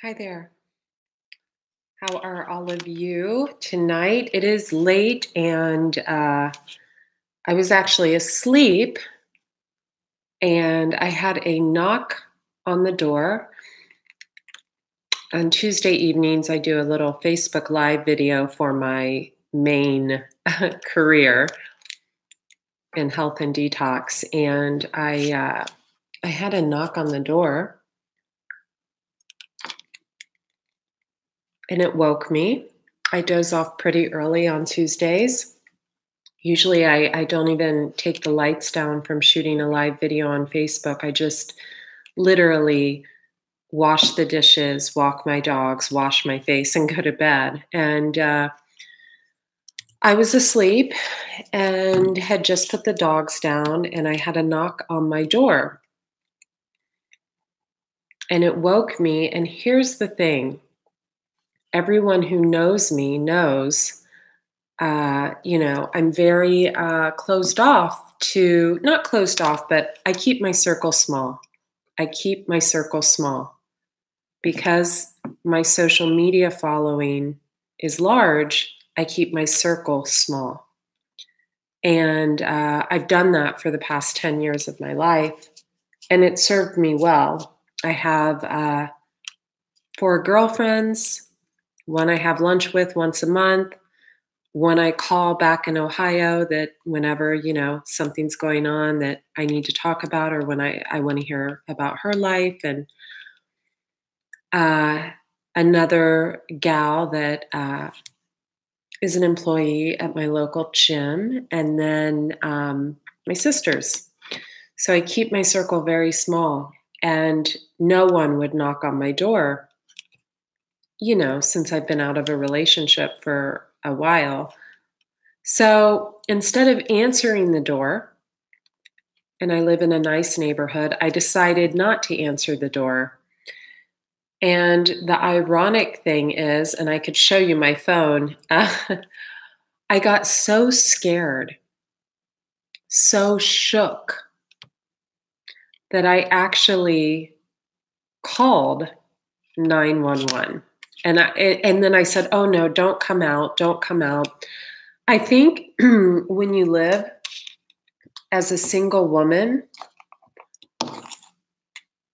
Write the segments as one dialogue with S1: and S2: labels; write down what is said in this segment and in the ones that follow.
S1: Hi there. How are all of you tonight? It is late and I was actually asleep and I had a knock on the door. On Tuesday evenings, I do a little Facebook Live video for my main career in health and detox. And I had a knock on the door and it woke me. I doze off pretty early on Tuesdays. Usually, I don't even take the lights down from shooting a live video on Facebook. I just literally wash the dishes, walk my dogs, wash my face, and go to bed. And I was asleep and had just put the dogs down, and I had a knock on my door. And it woke me. And here's the thing, everyone who knows me knows I'm very closed off to, not closed off, but I keep my circle small. I keep my circle small because my social media following is large. I keep my circle small. And I've done that for the past 10 years of my life, and it served me well. I have 4 girlfriends, one I have lunch with once a month, when I call back in Ohio, that whenever, something's going on that I need to talk about, or when I want to hear about her life, and another gal that is an employee at my local gym, and then my sisters. So I keep my circle very small, and no one would knock on my door, since I've been out of a relationship for a while. So instead of answering the door, and I live in a nice neighborhood, I decided not to answer the door. And the ironic thing is, and I could show you my phone, I got so scared, so shook, that I actually called 911. And then I said, "Oh no, don't come out, don't come out." I think when you live as a single woman,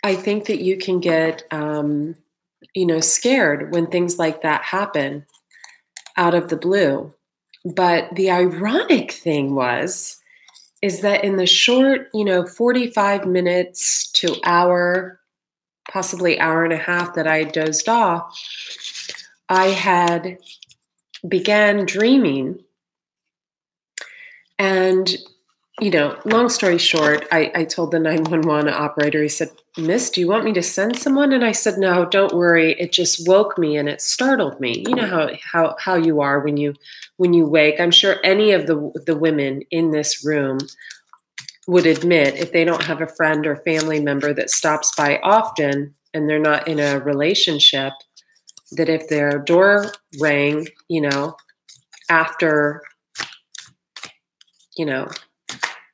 S1: I think that you can get, scared when things like that happen out of the blue. But the ironic thing is that in the short, 45 minutes to hour, possibly hour and a half that I dozed off, I had began dreaming. And long story short, I told the 911 operator, he said, "Miss, do you want me to send someone?" And I said, "No, don't worry. It just woke me and it startled me." You know how you are when you wake. I'm sure any of the women in this room would admit, if they don't have a friend or family member that stops by often and they're not in a relationship, that if their door rang, after,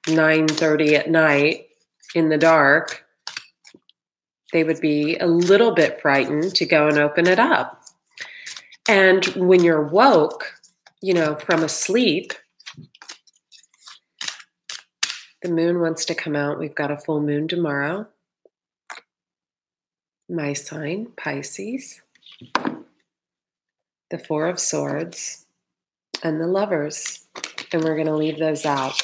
S1: 9:30 at night in the dark, they would be a little bit frightened to go and open it up. And when you're woke, from a sleep, the moon wants to come out. We've got a full moon tomorrow. My sign, Pisces, the Four of Swords, and the Lovers. And we're going to leave those out.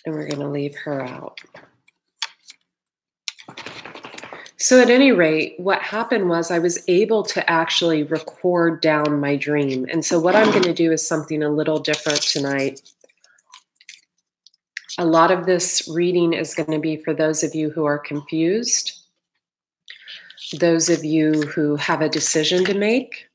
S1: And we're going to leave her out. So at any rate, what happened was I was able to actually record down my dream. And so what I'm going to do is something a little different tonight. A lot of this reading is going to be for those of you who are confused, those of you who have a decision to make,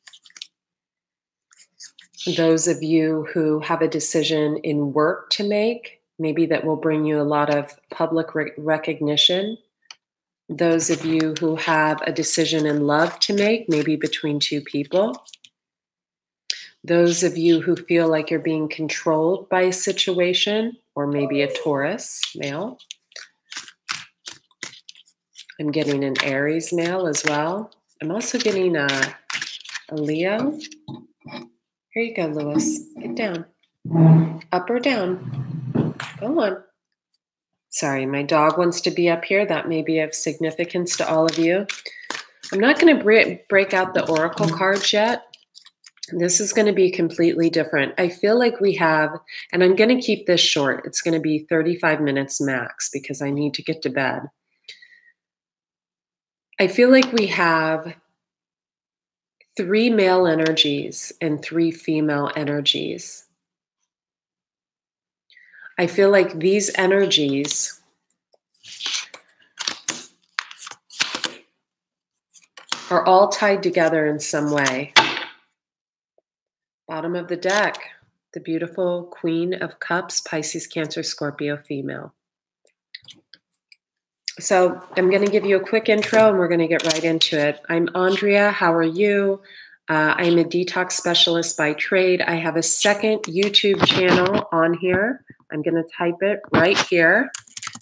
S1: those of you who have a decision in work to make, maybe that will bring you a lot of public recognition, those of you who have a decision in love to make, maybe between two people, those of you who feel like you're being controlled by a situation, or maybe a Taurus male, I'm getting an Aries male as well. I'm also getting a Leo. Here you go, Lewis. Get down. Up or down? Go on. Sorry, my dog wants to be up here. That may be of significance to all of you. I'm not going to break out the oracle cards yet. This is going to be completely different. I feel like we have, and I'm going to keep this short. It's going to be 35 minutes max because I need to get to bed. I feel like we have 3 male energies and 3 female energies. I feel like these energies are all tied together in some way. Bottom of the deck, the beautiful Queen of Cups, Pisces, Cancer, Scorpio, female. So I'm going to give you a quick intro and we're going to get right into it. I'm Andrea. How are you? I'm a detox specialist by trade. I have a second YouTube channel on here. I'm going to type it right here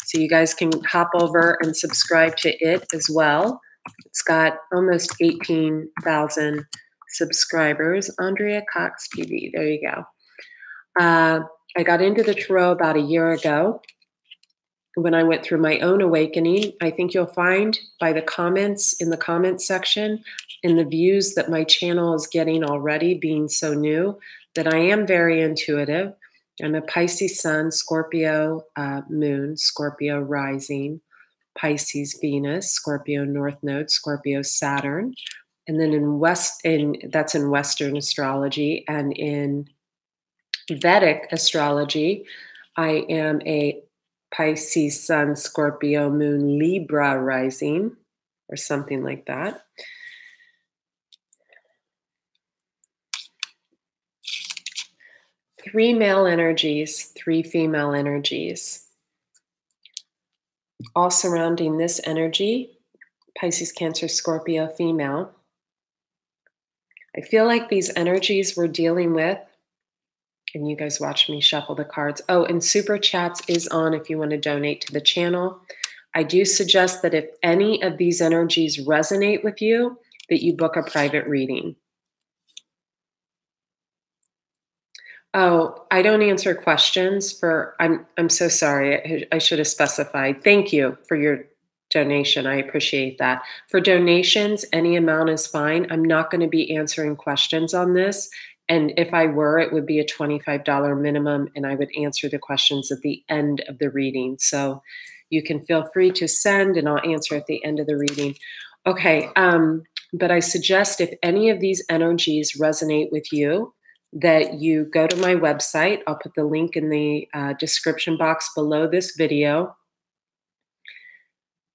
S1: so you guys can hop over and subscribe to it as well. It's got almost 18,000 subscribers. Andrea Cox TV. There you go. I got into the tarot about a year ago when I went through my own awakening. I think you'll find by the comments in the comments section and the views that my channel is getting already, being so new, that I am very intuitive. I'm a Pisces sun, Scorpio moon, Scorpio rising, Pisces Venus, Scorpio north node, Scorpio Saturn. And then that's in Western astrology, and in Vedic astrology, I am a Pisces sun, Scorpio moon, Libra rising, or something like that. Three male energies, 3 female energies. All surrounding this energy, Pisces, Cancer, Scorpio, female. I feel like these energies we're dealing with, and you guys watch me shuffle the cards. Oh, and Super Chats is on if you want to donate to the channel. I do suggest that if any of these energies resonate with you, that you book a private reading. Oh, I don't answer questions for, I'm so sorry. I should have specified. Thank you for your donation. I appreciate that. For donations, any amount is fine. I'm not going to be answering questions on this. And if I were, it would be a $25 minimum, and I would answer the questions at the end of the reading. So you can feel free to send, and I'll answer at the end of the reading. Okay, but I suggest if any of these energies resonate with you, that you go to my website. I'll put the link in the description box below this video.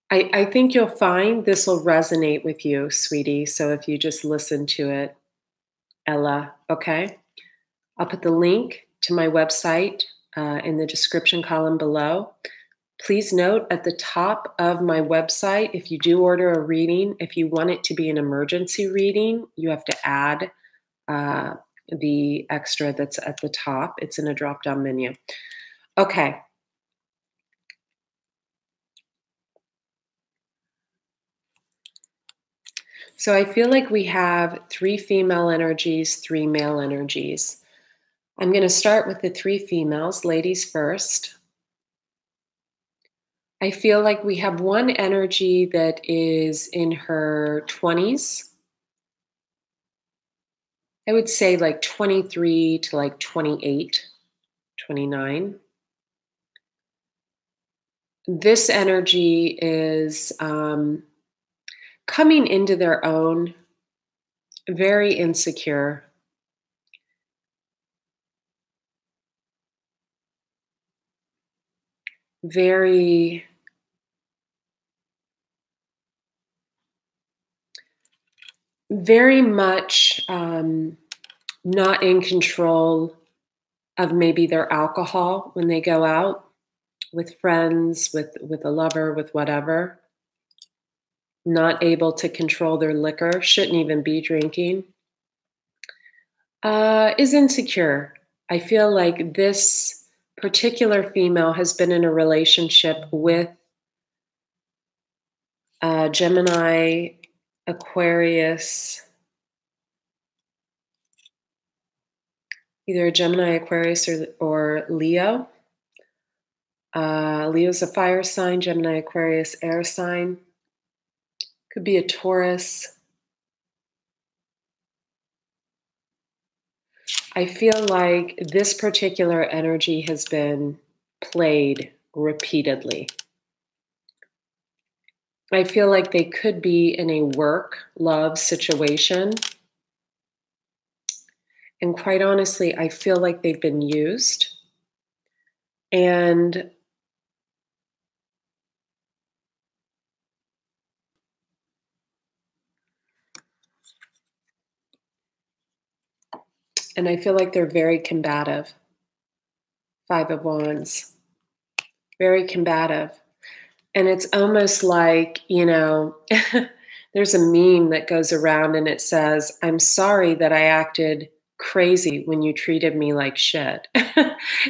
S1: I think you'll find this will resonate with you, sweetie. So if you just listen to it, Ella, okay? I'll put the link to my website in the description column below. Please note at the top of my website, if you do order a reading, if you want it to be an emergency reading, you have to add the extra that's at the top. It's in a drop-down menu. Okay. So I feel like we have 3 female energies, 3 male energies. I'm going to start with the 3 females, ladies first. I feel like we have one energy that is in her 20s. I would say like 23 to like 28, 29. This energy is coming into their own, very insecure. Very much not in control of maybe their alcohol when they go out with friends, with a lover, with whatever. Not able to control their liquor, shouldn't even be drinking. Is insecure. I feel like this particular female has been in a relationship with Gemini, Aquarius, either a Gemini, Aquarius, or Leo. Leo's a fire sign, Gemini, Aquarius, air sign. Could be a Taurus. I feel like this particular energy has been played repeatedly. I feel like they could be in a work love situation. And quite honestly, I feel like they've been used. And I feel like they're very combative. Five of Wands. Very combative. And it's almost like, there's a meme that goes around and it says, "I'm sorry that I acted crazy when you treated me like shit."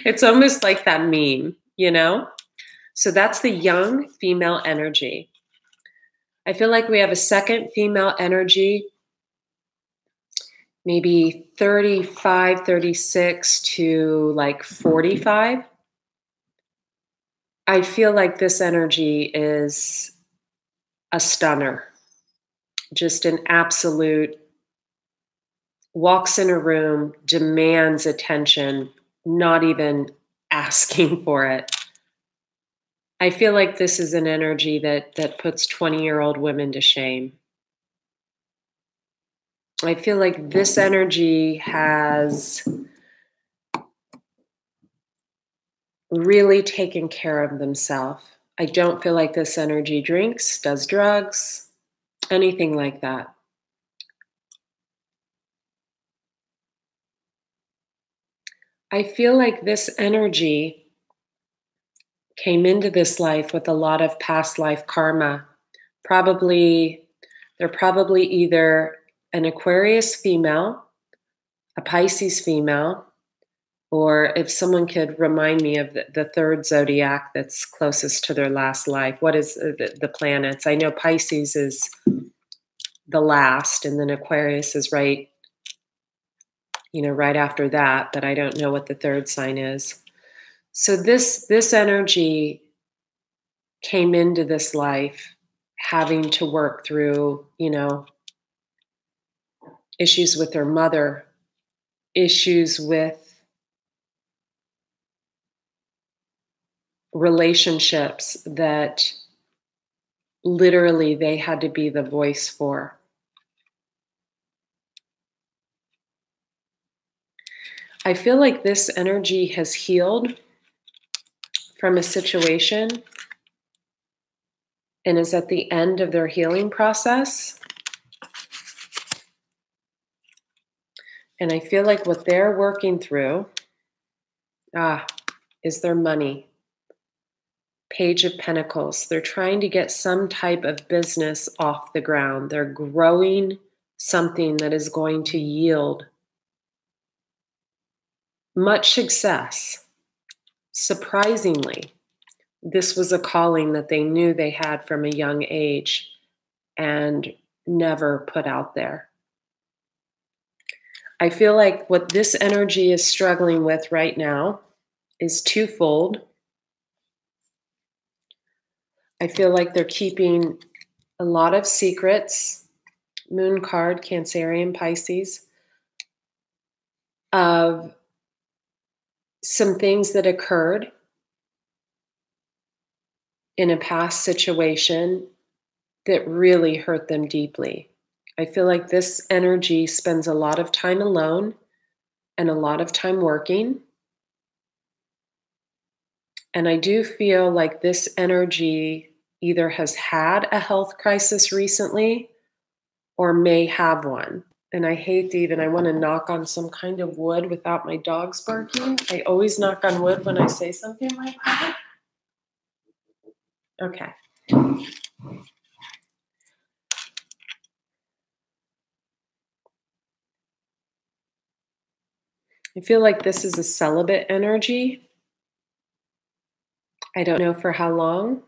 S1: It's almost like that meme, you know? So that's the young female energy. I feel like we have a second female energy, maybe 35, 36 to like 45. I feel like this energy is a stunner, just an absolute, walks in a room, demands attention, not even asking for it. I feel like this is an energy that puts 20-year-old women to shame. I feel like this energy has really taken care of themselves. I don't feel like this energy drinks, does drugs, anything like that. I feel like this energy came into this life with a lot of past life karma. They're probably either an Aquarius female, a Pisces female, or if someone could remind me of the third zodiac that's closest to their last life. What is the planets? I know Pisces is the last, and then Aquarius is right after that, but I don't know what the third sign is. So this energy came into this life having to work through, issues with their mother, issues with relationships that literally they had to be the voice for. I feel like this energy has healed from a situation and is at the end of their healing process. And I feel like what they're working through is their money. Page of Pentacles. They're trying to get some type of business off the ground. They're growing something that is going to yield much success. Surprisingly, this was a calling that they knew they had from a young age and never put out there. I feel like what this energy is struggling with right now is twofold. I feel like they're keeping a lot of secrets, Moon card, Cancerian, Pisces, of some things that occurred in a past situation that really hurt them deeply. I feel like this energy spends a lot of time alone and a lot of time working. And I do feel like this energy either has had a health crisis recently or may have one. And I hate to I want to knock on some kind of wood without my dogs barking. I always knock on wood when I say something like that. Okay. I feel like this is a celibate energy. I don't know for how long.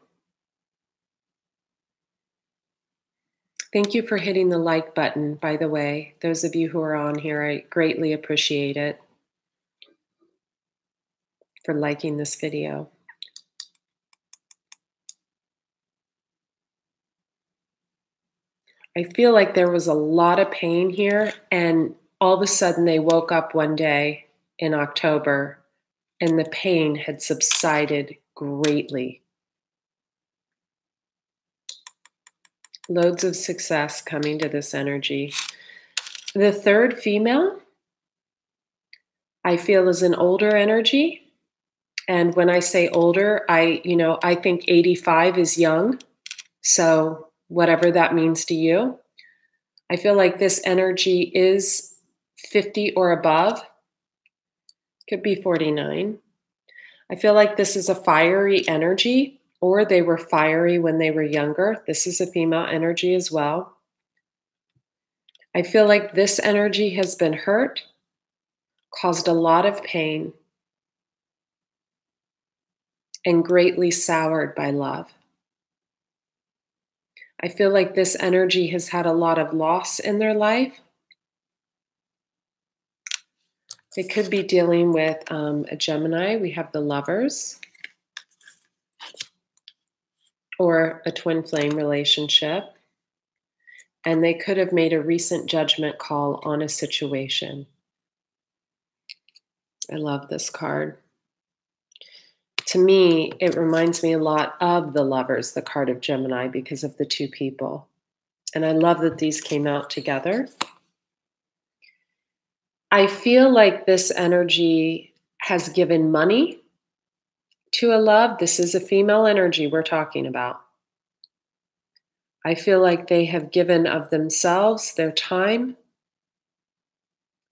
S1: Thank you for hitting the like button, by the way. Those of you who are on here, I greatly appreciate it for liking this video. I feel like there was a lot of pain here, and all of a sudden they woke up one day in October and the pain had subsided greatly. Loads of success coming to this energy. The third female, I feel, is an older energy. And when I say older, I think 85 is young. So whatever that means to you. I feel like this energy is 50 or above. Could be 49. I feel like this is a fiery energy, or they were fiery when they were younger. This is a female energy as well. I feel like this energy has been hurt, caused a lot of pain, and greatly soured by love. I feel like this energy has had a lot of loss in their life. They could be dealing with a Gemini. We have the Lovers, or a twin flame relationship. And they could have made a recent judgment call on a situation. I love this card. To me, it reminds me a lot of the Lovers, the card of Gemini, because of the two people. And I love that these came out together. I feel like this energy has given money to a love. This is a female energy we're talking about. I feel like they have given of themselves, their time,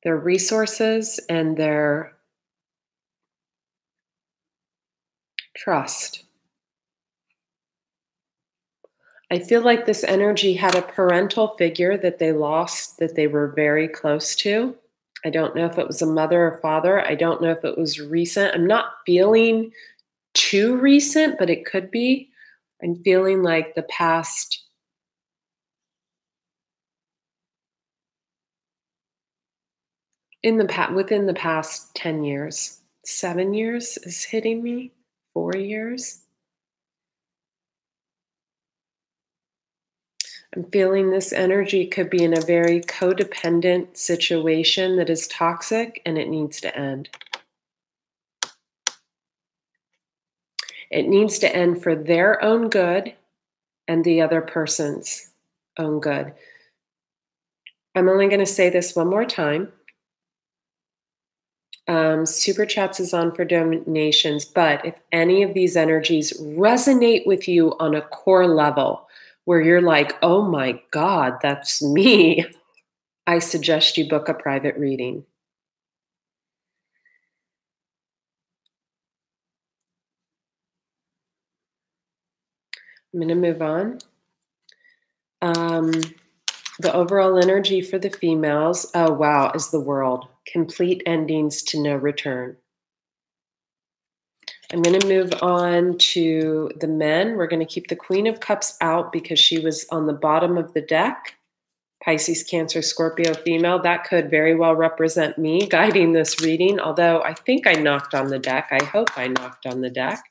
S1: their resources, and their trust. I feel like this energy had a parental figure that they lost, that they were very close to. I don't know if it was a mother or father. I don't know if it was recent. I'm not feeling too recent, but it could be. I'm feeling like the past within the past 10 years. 7 years is hitting me. 4 years. I'm feeling this energy could be in a very codependent situation that is toxic and it needs to end. It needs to end for their own good and the other person's own good. I'm only going to say this one more time. Super Chats is on for donations, but if any of these energies resonate with you on a core level where you're like, oh my God, that's me, I suggest you book a private reading. I'm going to move on. The overall energy for the females, oh wow, is the World. Complete endings to no return. I'm going to move on to the men. We're going to keep the Queen of Cups out because she was on the bottom of the deck. Pisces, Cancer, Scorpio female. That could very well represent me guiding this reading, although I think I knocked on the deck. I hope I knocked on the deck.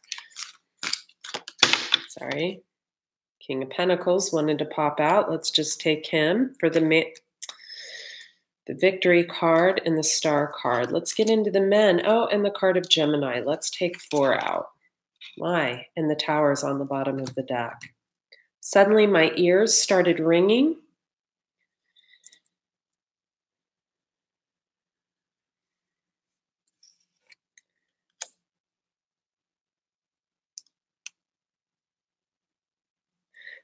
S1: Sorry. King of Pentacles wanted to pop out. Let's just take him for the Victory card and the Star card. Let's get into the men. Oh, and the card of Gemini. Let's take 4 out. Why? And the Tower's on the bottom of the deck. Suddenly my ears started ringing.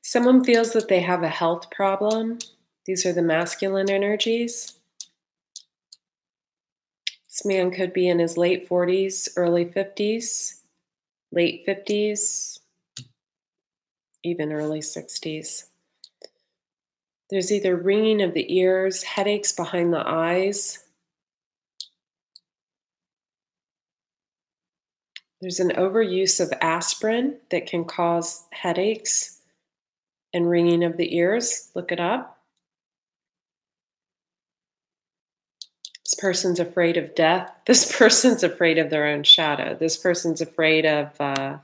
S1: Someone feels that they have a health problem. These are the masculine energies. This man could be in his late 40s, early 50s, late 50s, even early 60s. There's either ringing of the ears, headaches behind the eyes. There's an overuse of aspirin that can cause headaches. and ringing of the ears. Look it up. This person's afraid of death. This person's afraid of their own shadow. This person's afraid of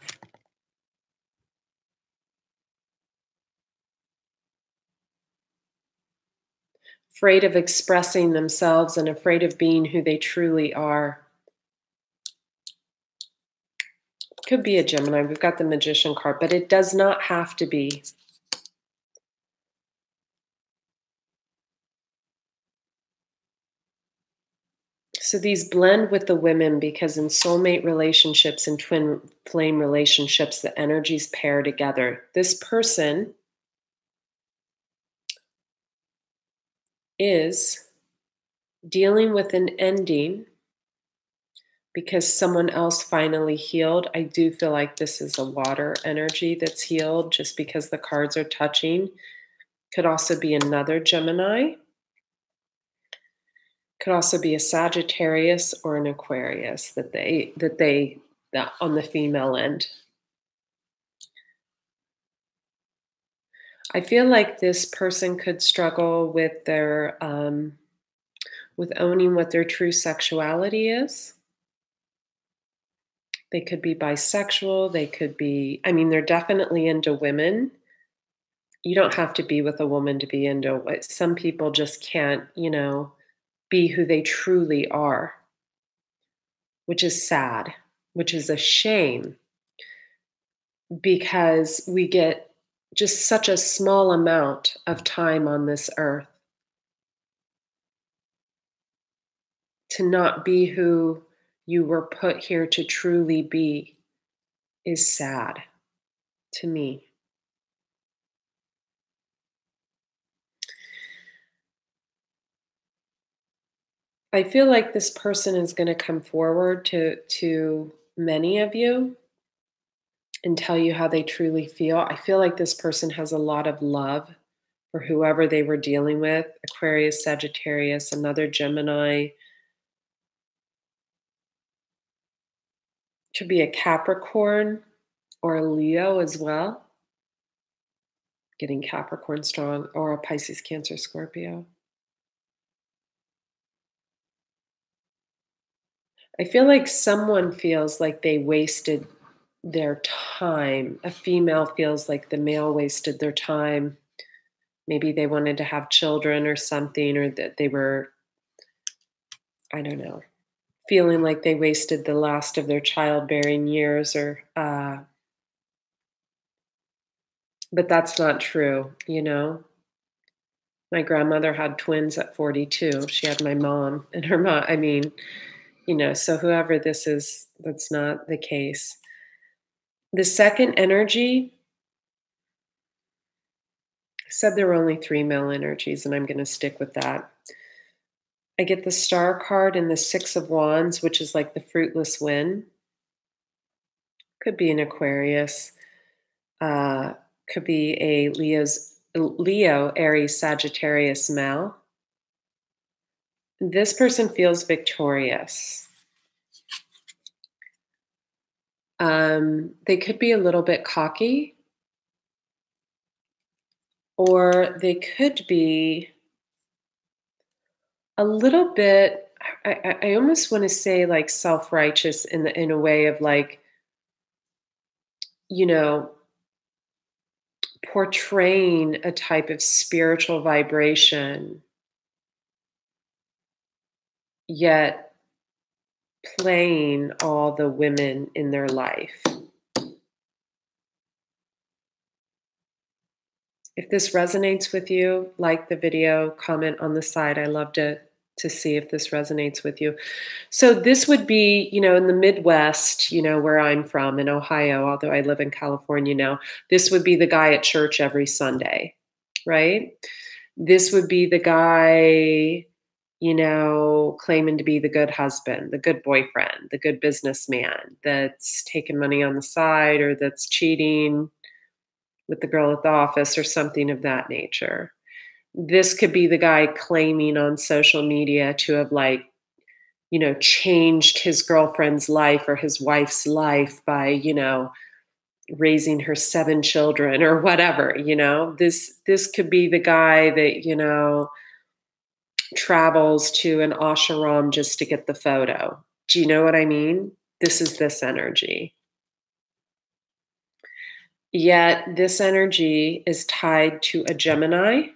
S1: expressing themselves and afraid of being who they truly are. Could be a Gemini. We've got the Magician card, but it does not have to be. So these blend with the women because in soulmate relationships and twin flame relationships, the energies pair together. This person is dealing with an ending because someone else finally healed. I do feel like this is a water energy that's healed just because the cards are touching. Could also be another Gemini. Could also be a Sagittarius or an Aquarius that on the female end. I feel like this person could struggle with their with owning what their true sexuality is. They could be bisexual, they could be, I mean, they're definitely into women. You don't have to be with a woman to be into what some people just can't, be who they truly are, which is sad, which is a shame because we get just such a small amount of time on this earth. To not be who you were put here to truly be is sad to me. I feel like this person is going to come forward to many of you and tell you how they truly feel. I feel like this person has a lot of love for whoever they were dealing with. Aquarius, Sagittarius, another Gemini. Could be a Capricorn or a Leo as well. Getting Capricorn strong, or a Pisces, Cancer, Scorpio. I feel like someone feels like they wasted their time. A female feels like the male wasted their time. Maybe they wanted to have children or something, or that they were, I don't know, feeling like they wasted the last of their childbearing years, or, but that's not true. My grandmother had twins at 42. She had my mom and her mom. I mean, so whoever this is, that's not the case. The second energy said there were only 3 male energies, and I'm going to stick with that. I get the Star card and the 6 of Wands, which is like the fruitless win. Could be an Aquarius. Could be a Leo, Aries, Sagittarius male. This person feels victorious. They could be a little bit cocky, or they could be a little bit, I almost want to say like self-righteous in a way of like, you know, portraying a type of spiritual vibration, yet playing all the women in their life. If this resonates with you, like the video, comment on the side. I love to see if this resonates with you. So this would be, in the Midwest, where I'm from in Ohio, although I live in California now, this would be the guy at church every Sunday, right? This would be the guy, claiming to be the good husband, the good boyfriend, the good businessman that's taking money on the side, or that's cheating with the girl at the office or something of that nature. This could be the guy claiming on social media to have changed his girlfriend's life or his wife's life by, raising her 7 children or whatever, This could be the guy that, travels to an ashram just to get the photo. Do you know what I mean? This is this energy. Yet this energy is tied to a Gemini,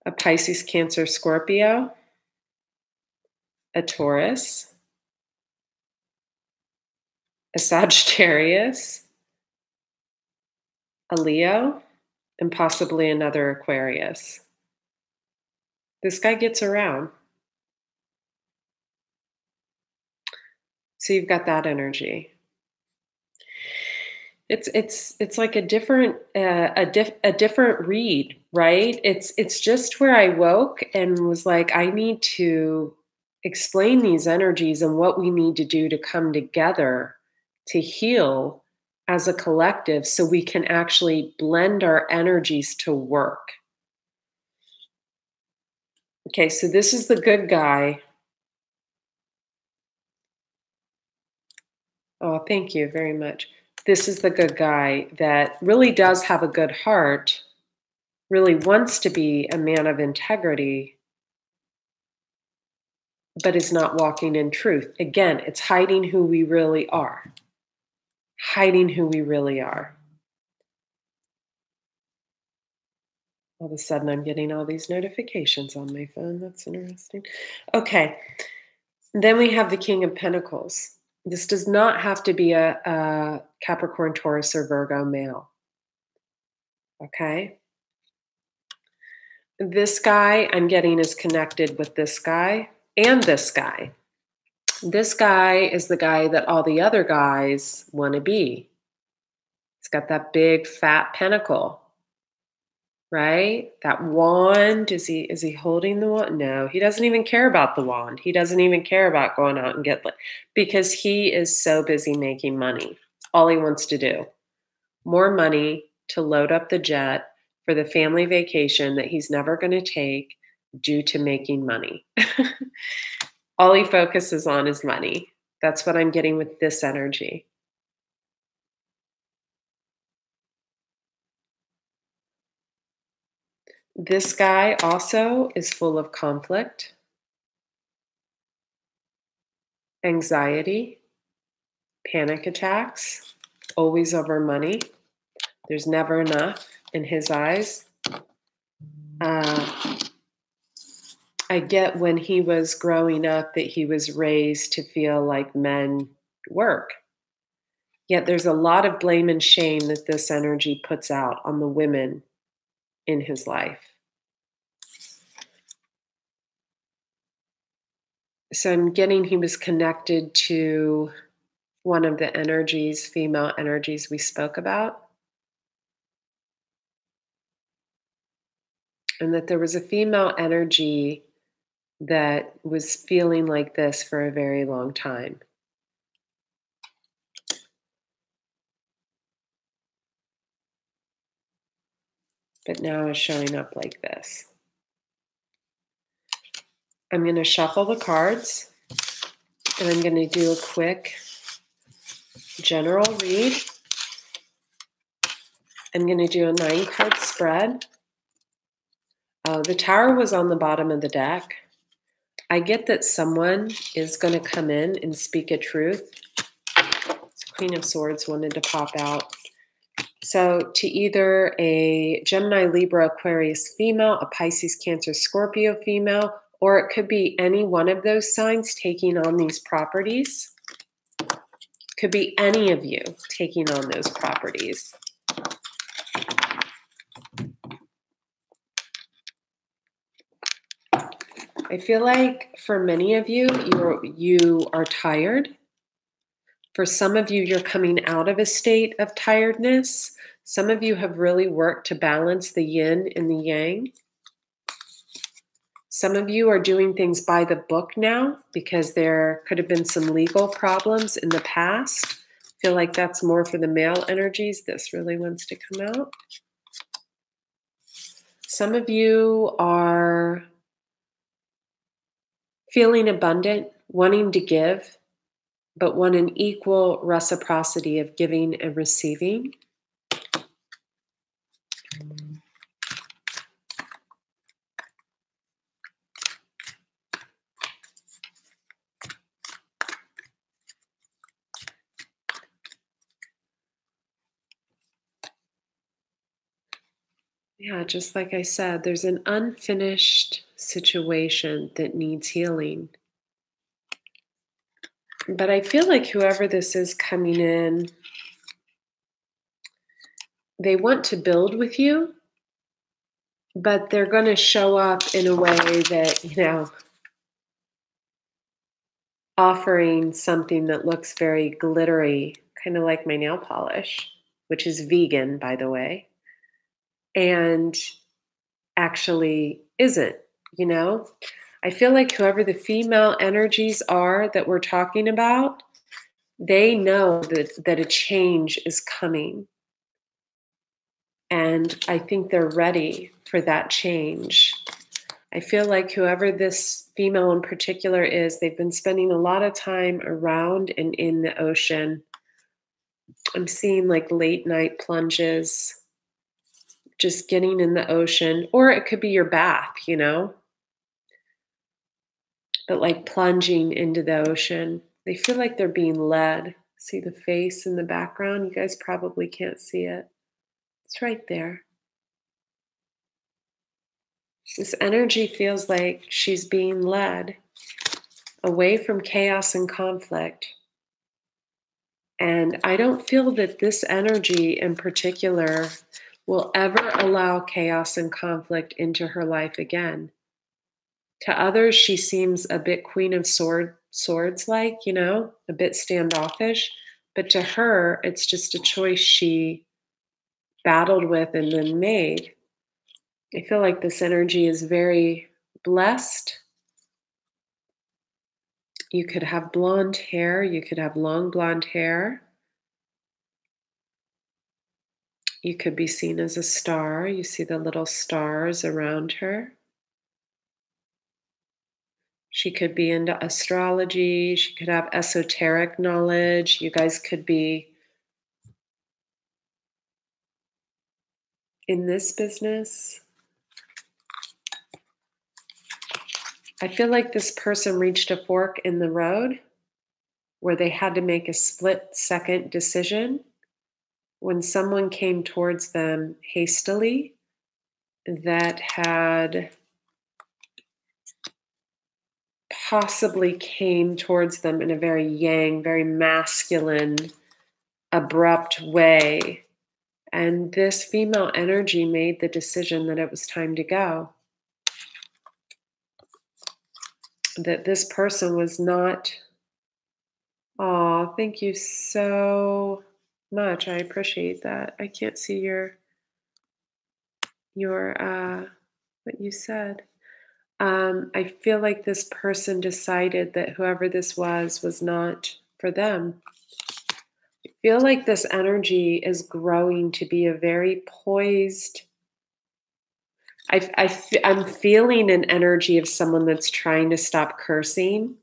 S1: a Pisces, Cancer, Scorpio, a Taurus, a Sagittarius, a Leo, and possibly another Aquarius. This guy gets around. So you've got that energy. It's like a different a different read, right? It's just where I woke and was like, I need to explain these energies and what we need to do to come together to heal as a collective so we can actually blend our energies to work. Okay, so this is the good guy. Oh, thank you very much. This is the good guy that really does have a good heart, really wants to be a man of integrity, but is not walking in truth. Again, it's hiding who we really are. Hiding who we really are. All of a sudden, I'm getting all these notifications on my phone. That's interesting. Okay. Then we have the King of Pentacles. This does not have to be a Capricorn, Taurus, or Virgo male. Okay. This guy I'm getting is connected with this guy and this guy. This guy is the guy that all the other guys want to be. He's got that big fat pentacle, right? That wand. Is he holding the wand? No, he doesn't even care about the wand. He doesn't even care about going out and get lit because he is so busy making money. All he wants to do. More money to load up the jet for the family vacation that he's never going to take due to making money. All he focuses on is money. That's what I'm getting with this energy. This guy also is full of conflict, anxiety, panic attacks, always over money. There's never enough in his eyes. I get when he was growing up that he was raised to feel like men work. Yet there's a lot of blame and shame that this energy puts out on the women in his life. So I'm getting he was connected to one of the energies, female energies we spoke about. And that there was a female energy that was feeling like this for a very long time. But now is showing up like this. I'm going to shuffle the cards and I'm going to do a quick general read. I'm going to do a 9-card spread. The Tower was on the bottom of the deck. I get that someone is going to come in and speak a truth. Queen of Swords wanted to pop out. So to either a Gemini, Libra, Aquarius female, a Pisces, Cancer, Scorpio female, or it could be any one of those signs taking on these properties. Could be any of you taking on those properties. I feel like for many of you, you are tired. For some of you, you're coming out of a state of tiredness. Some of you have really worked to balance the yin and the yang. Some of you are doing things by the book now because there could have been some legal problems in the past. I feel like that's more for the male energies. This really wants to come out. Some of you are feeling abundant, wanting to give, but want an equal reciprocity of giving and receiving. Yeah, just like I said, there's an unfinished situation that needs healing. But I feel like whoever this is coming in, they want to build with you, but they're going to show up in a way that, offering something that looks very glittery, kind of like my nail polish, which is vegan, by the way, and actually isn't, you know? I feel like whoever the female energies are that we're talking about, they know that a change is coming. And I think they're ready for that change. I feel like whoever this female in particular is, they've been spending a lot of time around and in the ocean. I'm seeing like late night plunges, just getting in the ocean, or it could be your bath, but like plunging into the ocean. They feel like they're being led. See the face in the background? You guys probably can't see it. It's right there. This energy feels like she's being led away from chaos and conflict. And I don't feel that this energy in particular will ever allow chaos and conflict into her life again. To others, she seems a bit Queen of Swords like, a bit standoffish. But to her, it's just a choice she battled with and then made. I feel like this energy is very blessed. You could have blonde hair, you could have long blonde hair. You could be seen as a star. You see the little stars around her. She could be into astrology. She could have esoteric knowledge. You guys could be in this business. I feel like this person reached a fork in the road where they had to make a split-second decision when someone came towards them hastily that had possibly came towards them in a very yang, very masculine, abrupt way. And this female energy made the decision that it was time to go. That this person was not, oh, thank you so much. I appreciate that. I can't see your what you said. I feel like this person decided that whoever this was not for them. I feel like this energy is growing to be a very poised. I'm feeling an energy of someone that's trying to stop cursing.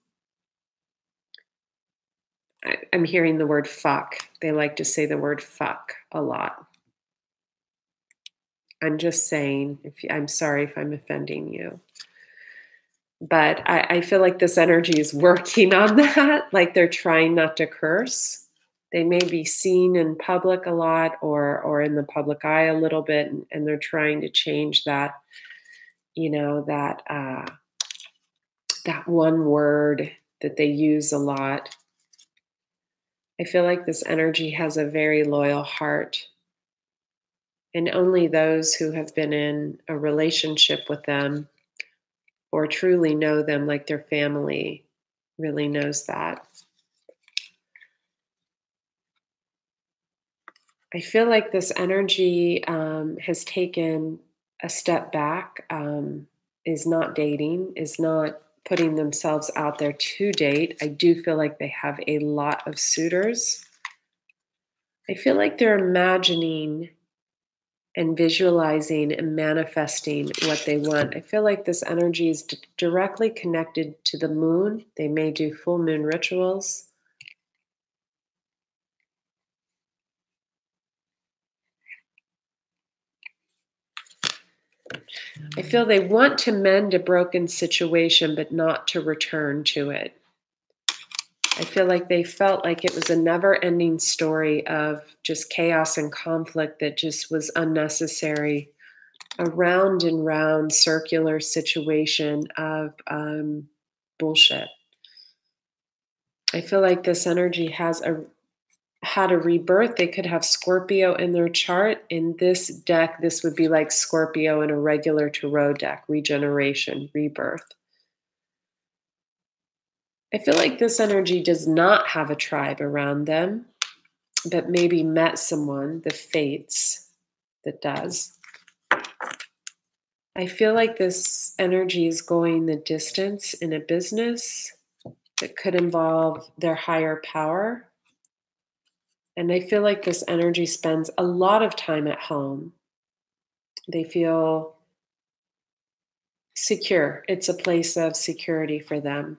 S1: I'm hearing the word fuck. They like to say the word fuck a lot. I'm just saying, I'm sorry if I'm offending you. But I feel like this energy is working on that. Like they're trying not to curse. They may be seen in public a lot or in the public eye a little bit, and they're trying to change that, that one word that they use a lot. I feel like this energy has a very loyal heart. And only those who have been in a relationship with them or truly know them like their family really knows that. I feel like this energy has taken a step back, is not dating, is not putting themselves out there to date. I do feel like they have a lot of suitors. I feel like they're imagining and visualizing and manifesting what they want. I feel like this energy is directly connected to the moon. They may do full moon rituals. I feel they want to mend a broken situation, but not to return to it. I feel like they felt like it was a never-ending story of just chaos and conflict that just was unnecessary, a round and round circular situation of bullshit. I feel like this energy had a rebirth. They could have Scorpio in their chart. In this deck, this would be like Scorpio in a regular tarot deck, regeneration, rebirth. I feel like this energy does not have a tribe around them, but maybe met someone, the fates, that does. I feel like this energy is going the distance in a business that could involve their higher power. And I feel like this energy spends a lot of time at home. They feel secure. It's a place of security for them.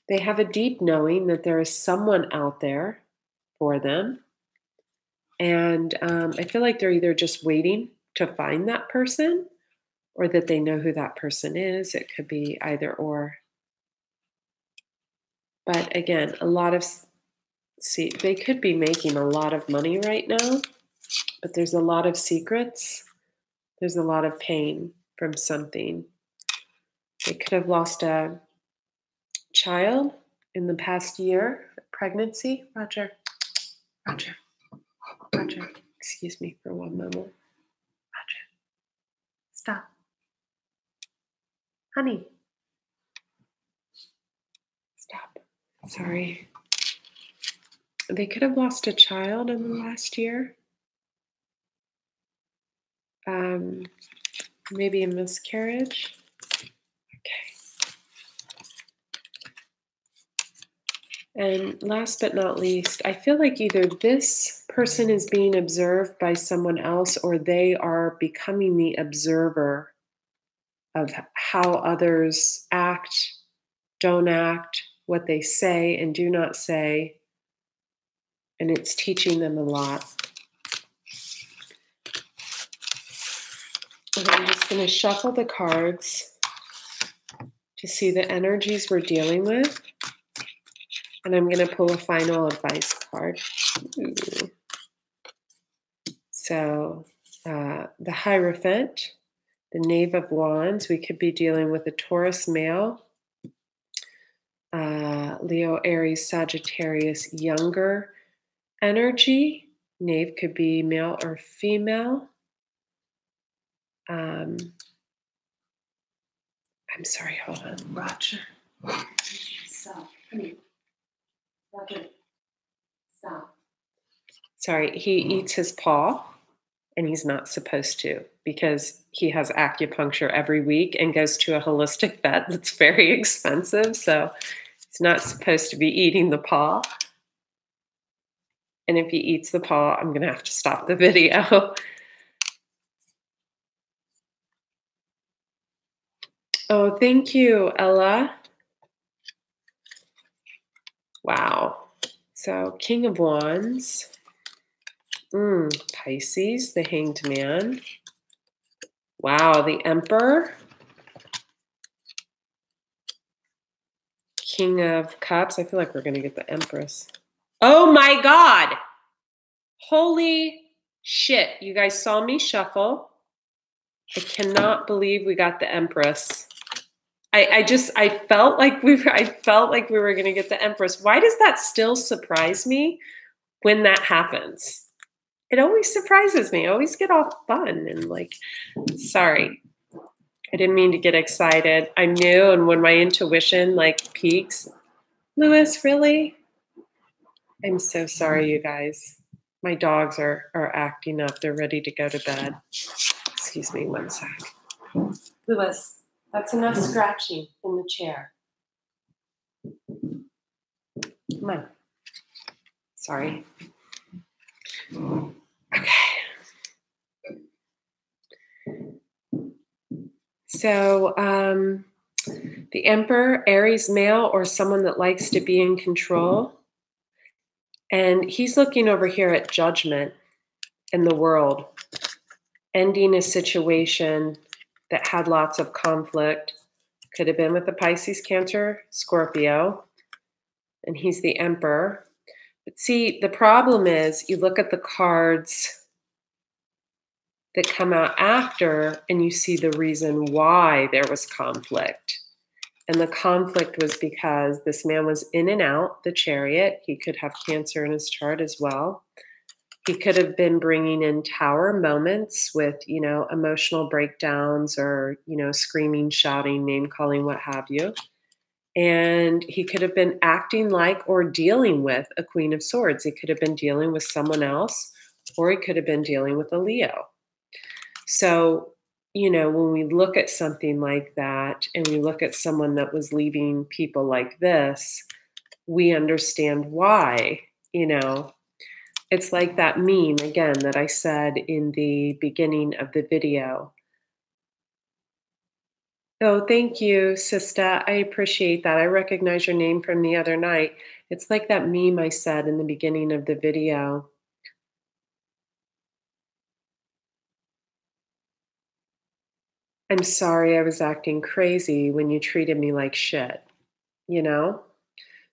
S1: They have a deep knowing that there is someone out there for them. And I feel like they're either just waiting to find that person or that they know who that person is. It could be either or. But again, they could be making a lot of money right now, but there's a lot of secrets. There's a lot of pain from something. They could have lost a child in the past year, pregnancy. Roger, excuse me for one moment. Roger, stop. Honey, stop. Sorry. They could have lost a child in the last year. Maybe a miscarriage. Okay. And last but not least, I feel like either this person is being observed by someone else or they are becoming the observer of how others act, don't act, what they say and do not say. And it's teaching them a lot. And I'm just going to shuffle the cards to see the energies we're dealing with. And I'm going to pull a final advice card. Ooh. So the Hierophant, the Knave of Wands, we could be dealing with a Taurus male, Leo, Aries, Sagittarius, younger energy. Knave could be male or female. I'm sorry, hold on. Roger. Stop. Honey. Roger. Stop. Sorry, he eats his paw, and he's not supposed to because he has acupuncture every week and goes to a holistic vet that's very expensive. So he's not supposed to be eating the paw. And if he eats the paw, I'm going to have to stop the video. Oh, thank you, Ella. Wow. So King of Wands. Pisces, the Hanged Man. Wow, the Emperor. King of Cups. I feel like we're going to get the Empress. Oh my God. Holy shit. You guys saw me shuffle. I cannot believe we got the Empress. I felt like we were going to get the Empress. Why does that still surprise me when that happens? It always surprises me. I always get all fun and like, sorry. I didn't mean to get excited. I knew, and when my intuition like peaks, Lewis, really? I'm so sorry, you guys. My dogs are acting up. They're ready to go to bed. Excuse me one sec. Lewis. That's enough scratching in the chair. Come on. Sorry. Okay. So the Emperor, Aries male, or someone that likes to be in control. And he's looking over here at judgment in the world, ending a situation, that had lots of conflict. Could have been with the Pisces, Cancer, Scorpio, and he's the Emperor. But see, the problem is you look at the cards that come out after and you see the reason why there was conflict. And the conflict was because this man was in and out the Chariot. He could have Cancer in his chart as well. He could have been bringing in Tower moments with, emotional breakdowns or, screaming, shouting, name calling, what have you. And he could have been acting like or dealing with a Queen of Swords. He could have been dealing with someone else, or he could have been dealing with a Leo. So, when we look at something like that and we look at someone that was leaving people like this, we understand why, It's like that meme, again, that I said in the beginning of the video. Oh, thank you, Sista. I appreciate that. I recognize your name from the other night. It's like that meme I said in the beginning of the video. I'm sorry I was acting crazy when you treated me like shit, you know?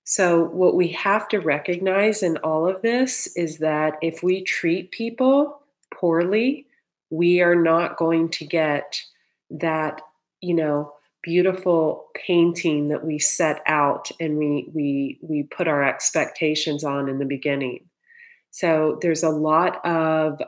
S1: So, what we have to recognize in all of this is that if we treat people poorly, we are not going to get that, beautiful painting that we set out and we put our expectations on in the beginning. So, there's a lot of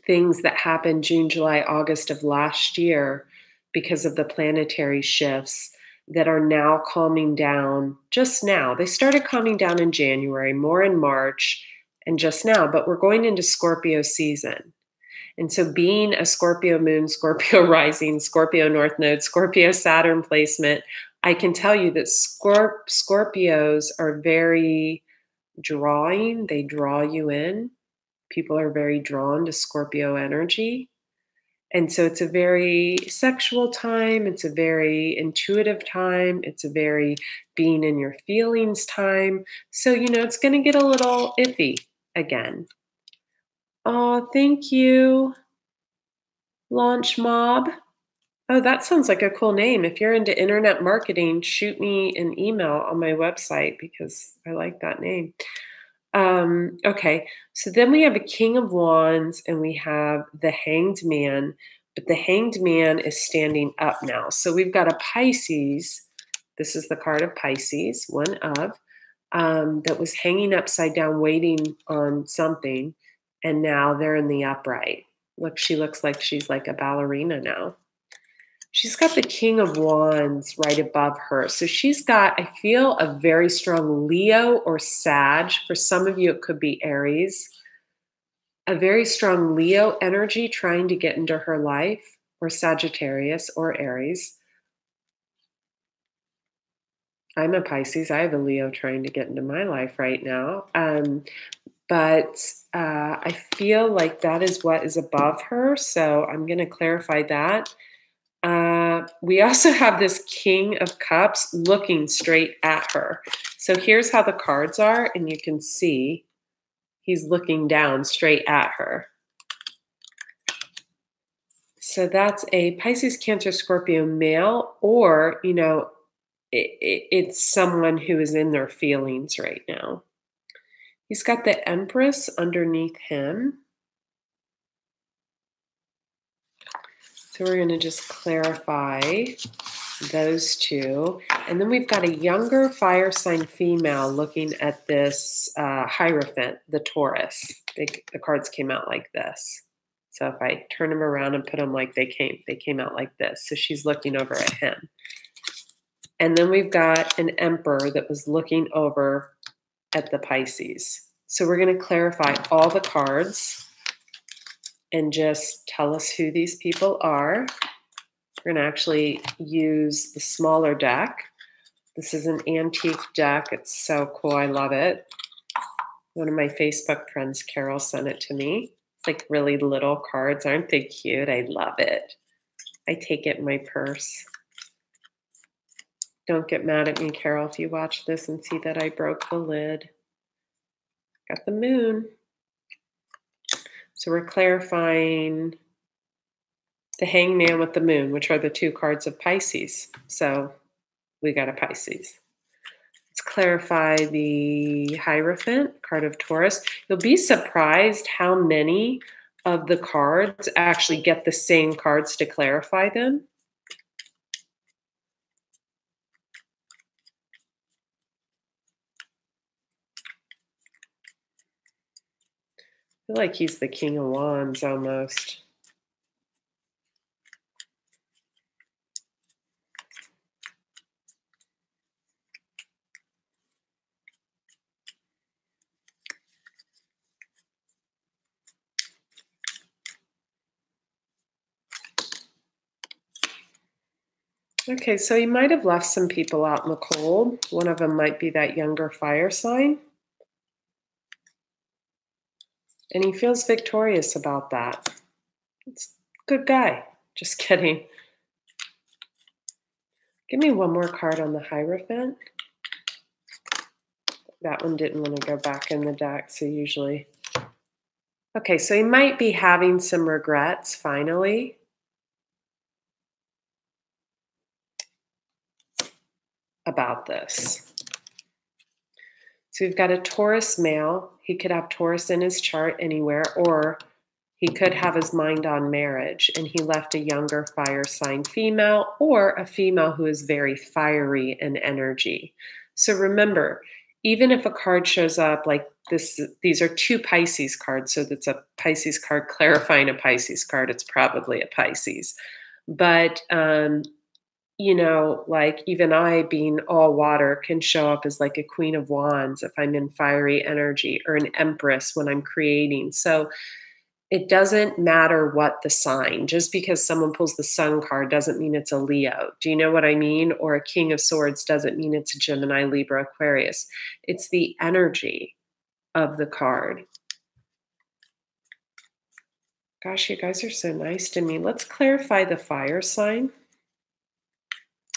S1: things that happened June, July, August of last year because of the planetary shifts that are now calming down just now. They started calming down in January, more in March, and just now, but we're going into Scorpio season. And so, being a Scorpio moon, Scorpio rising, Scorpio north node, Scorpio Saturn placement, I can tell you that Scorpios are very drawing, they draw you in. People are very drawn to Scorpio energy. And so it's a very sexual time. It's a very intuitive time. It's a very being in your feelings time. So, it's going to get a little iffy again. Oh, thank you, Launch Mob. Oh, that sounds like a cool name. If you're into internet marketing, shoot me an email on my website because I like that name. Okay, so then we have a King of Wands and we have the Hanged Man, but the Hanged Man is standing up now. So we've got a Pisces. This is the card of Pisces, one of, that was hanging upside down, waiting on something, and now they're in the upright. Look, she looks like she's like a ballerina now. She's got the King of Wands right above her. So she's got, I feel, a very strong Leo or Sag. For some of you, it could be Aries. A very strong Leo energy trying to get into her life, or Sagittarius or Aries. I'm a Pisces. I have a Leo trying to get into my life right now. But I feel like that is what is above her. So I'm going to clarify that. We also have this King of Cups looking straight at her. So here's how the cards are, and you can see he's looking down straight at her. So that's a Pisces, Cancer, Scorpio male, or, it's someone who is in their feelings right now. He's got the Empress underneath him. So we're going to just clarify those two. And then we've got a younger fire sign female looking at this Hierophant, the Taurus. The cards came out like this. So if I turn them around and put them like they came out like this. So she's looking over at him. And then we've got an Emperor that was looking over at the Pisces. So we're going to clarify all the cards and just tell us who these people are. We're going to actually use the smaller deck. This is an antique deck. It's so cool. I love it. One of my Facebook friends, Carol, sent it to me. It's like really little cards. Aren't they cute? I love it. I take it in my purse. Don't get mad at me, Carol, if you watch this and see that I broke the lid. Got the moon. So we're clarifying The Hangman with the Moon, which are the two cards of Pisces. So we got a Pisces. Let's clarify the Hierophant, card of Taurus. You'll be surprised how many of the cards actually get the same cards to clarify them. I feel like he's the King of Wands almost. Okay, so you might have left some people out in the cold. One of them might be that younger fire sign. And he feels victorious about that. It's a good guy. Just kidding. Give me one more card on the Hierophant. That one didn't want to go back in the deck, so usually. Okay, so he might be having some regrets finally. About this. So we've got a Taurus male. He could have Taurus in his chart anywhere, or he could have his mind on marriage, and he left a younger fire sign female or a female who is very fiery in energy. So remember, even if a card shows up like this, these are two Pisces cards, so that's a Pisces card clarifying a Pisces card. It's probably a Pisces. But you know, like even I being all water can show up as like a Queen of Wands if I'm in fiery energy, or an Empress when I'm creating. So it doesn't matter what the sign. Just because someone pulls the Sun card doesn't mean it's a Leo. Do you know what I mean? Or a King of Swords doesn't mean it's a Gemini, Libra, Aquarius. It's the energy of the card. Gosh, you guys are so nice to me. Let's clarify the fire sign.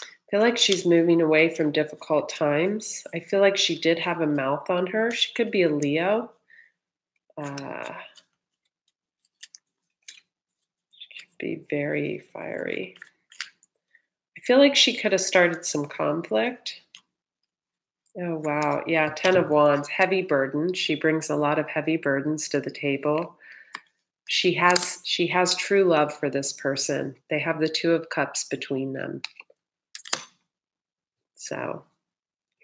S1: I feel like she's moving away from difficult times. I feel like she did have a mouth on her. She could be a Leo. She could be very fiery. I feel like she could have started some conflict. Oh, wow. Yeah, 10 of Wands, heavy burden. She brings a lot of heavy burdens to the table. She has true love for this person. They have the Two of Cups between them. So,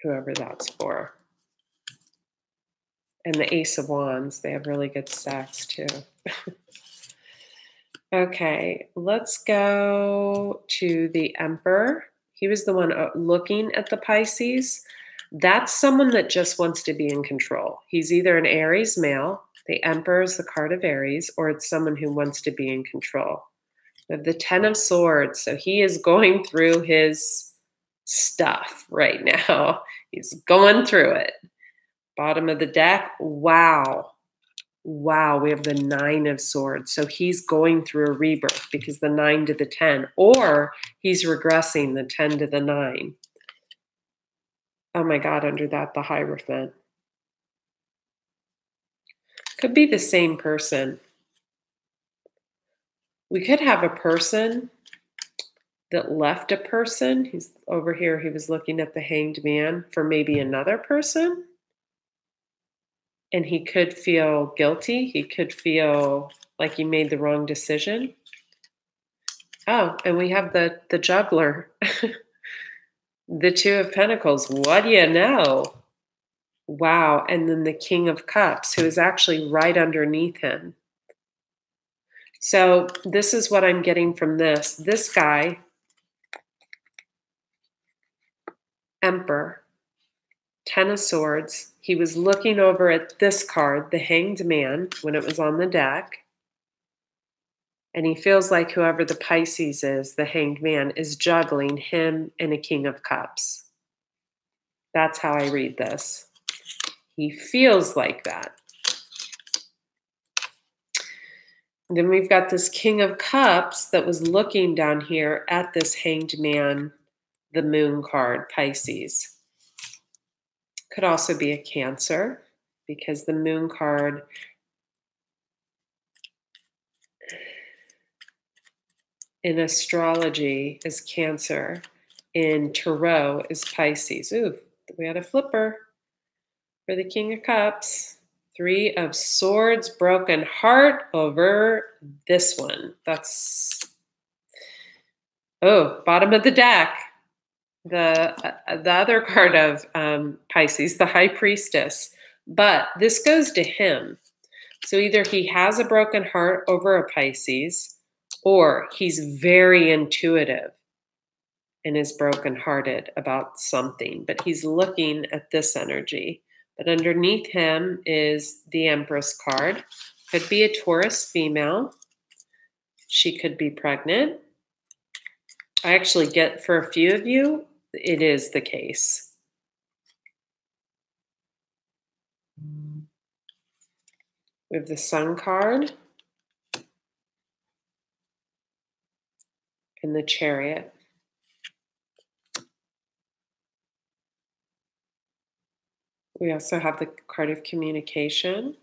S1: whoever that's for. And the Ace of Wands, they have really good sex too. Okay, let's go to the Emperor. He was the one looking at the Pisces. That's someone that just wants to be in control. He's either an Aries male, the Emperor is the card of Aries, or it's someone who wants to be in control. We have the Ten of Swords, so he is going through his stuff right now. He's going through it. Bottom of the deck, wow. Wow, we have the Nine of Swords. So he's going through a rebirth because the 9 to the 10, or he's regressing the 10 to the 9. Oh my God, under that, the Hierophant. Could be the same person. We could have a person that left a person. He's over here, he was looking at the Hanged Man for maybe another person. And he could feel guilty. He could feel like he made the wrong decision. Oh, and we have the juggler. The Two of Pentacles. What do you know? Wow. And then the King of Cups, who is actually right underneath him. So this is what I'm getting from this. This guy, Emperor, Ten of Swords, he was looking over at this card, the Hanged Man, when it was on the deck. And he feels like whoever the Pisces is, the Hanged Man, is juggling him and a King of Cups. That's how I read this. He feels like that. And then we've got this King of Cups that was looking down here at this Hanged Man, the Moon card, Pisces. Could also be a Cancer, because the Moon card in astrology is Cancer. In Tarot is Pisces. Ooh, we had a flipper for the King of Cups. 3 of Swords, broken heart over this one. That's, oh, bottom of the deck. The other card of Pisces, the High Priestess. But this goes to him. So either he has a broken heart over a Pisces, or he's very intuitive and is brokenhearted about something. But he's looking at this energy. But underneath him is the Empress card. Could be a Taurus female. She could be pregnant. I actually get, for a few of you, it is the case. We have the Sun card and the Chariot. We also have the card of communication.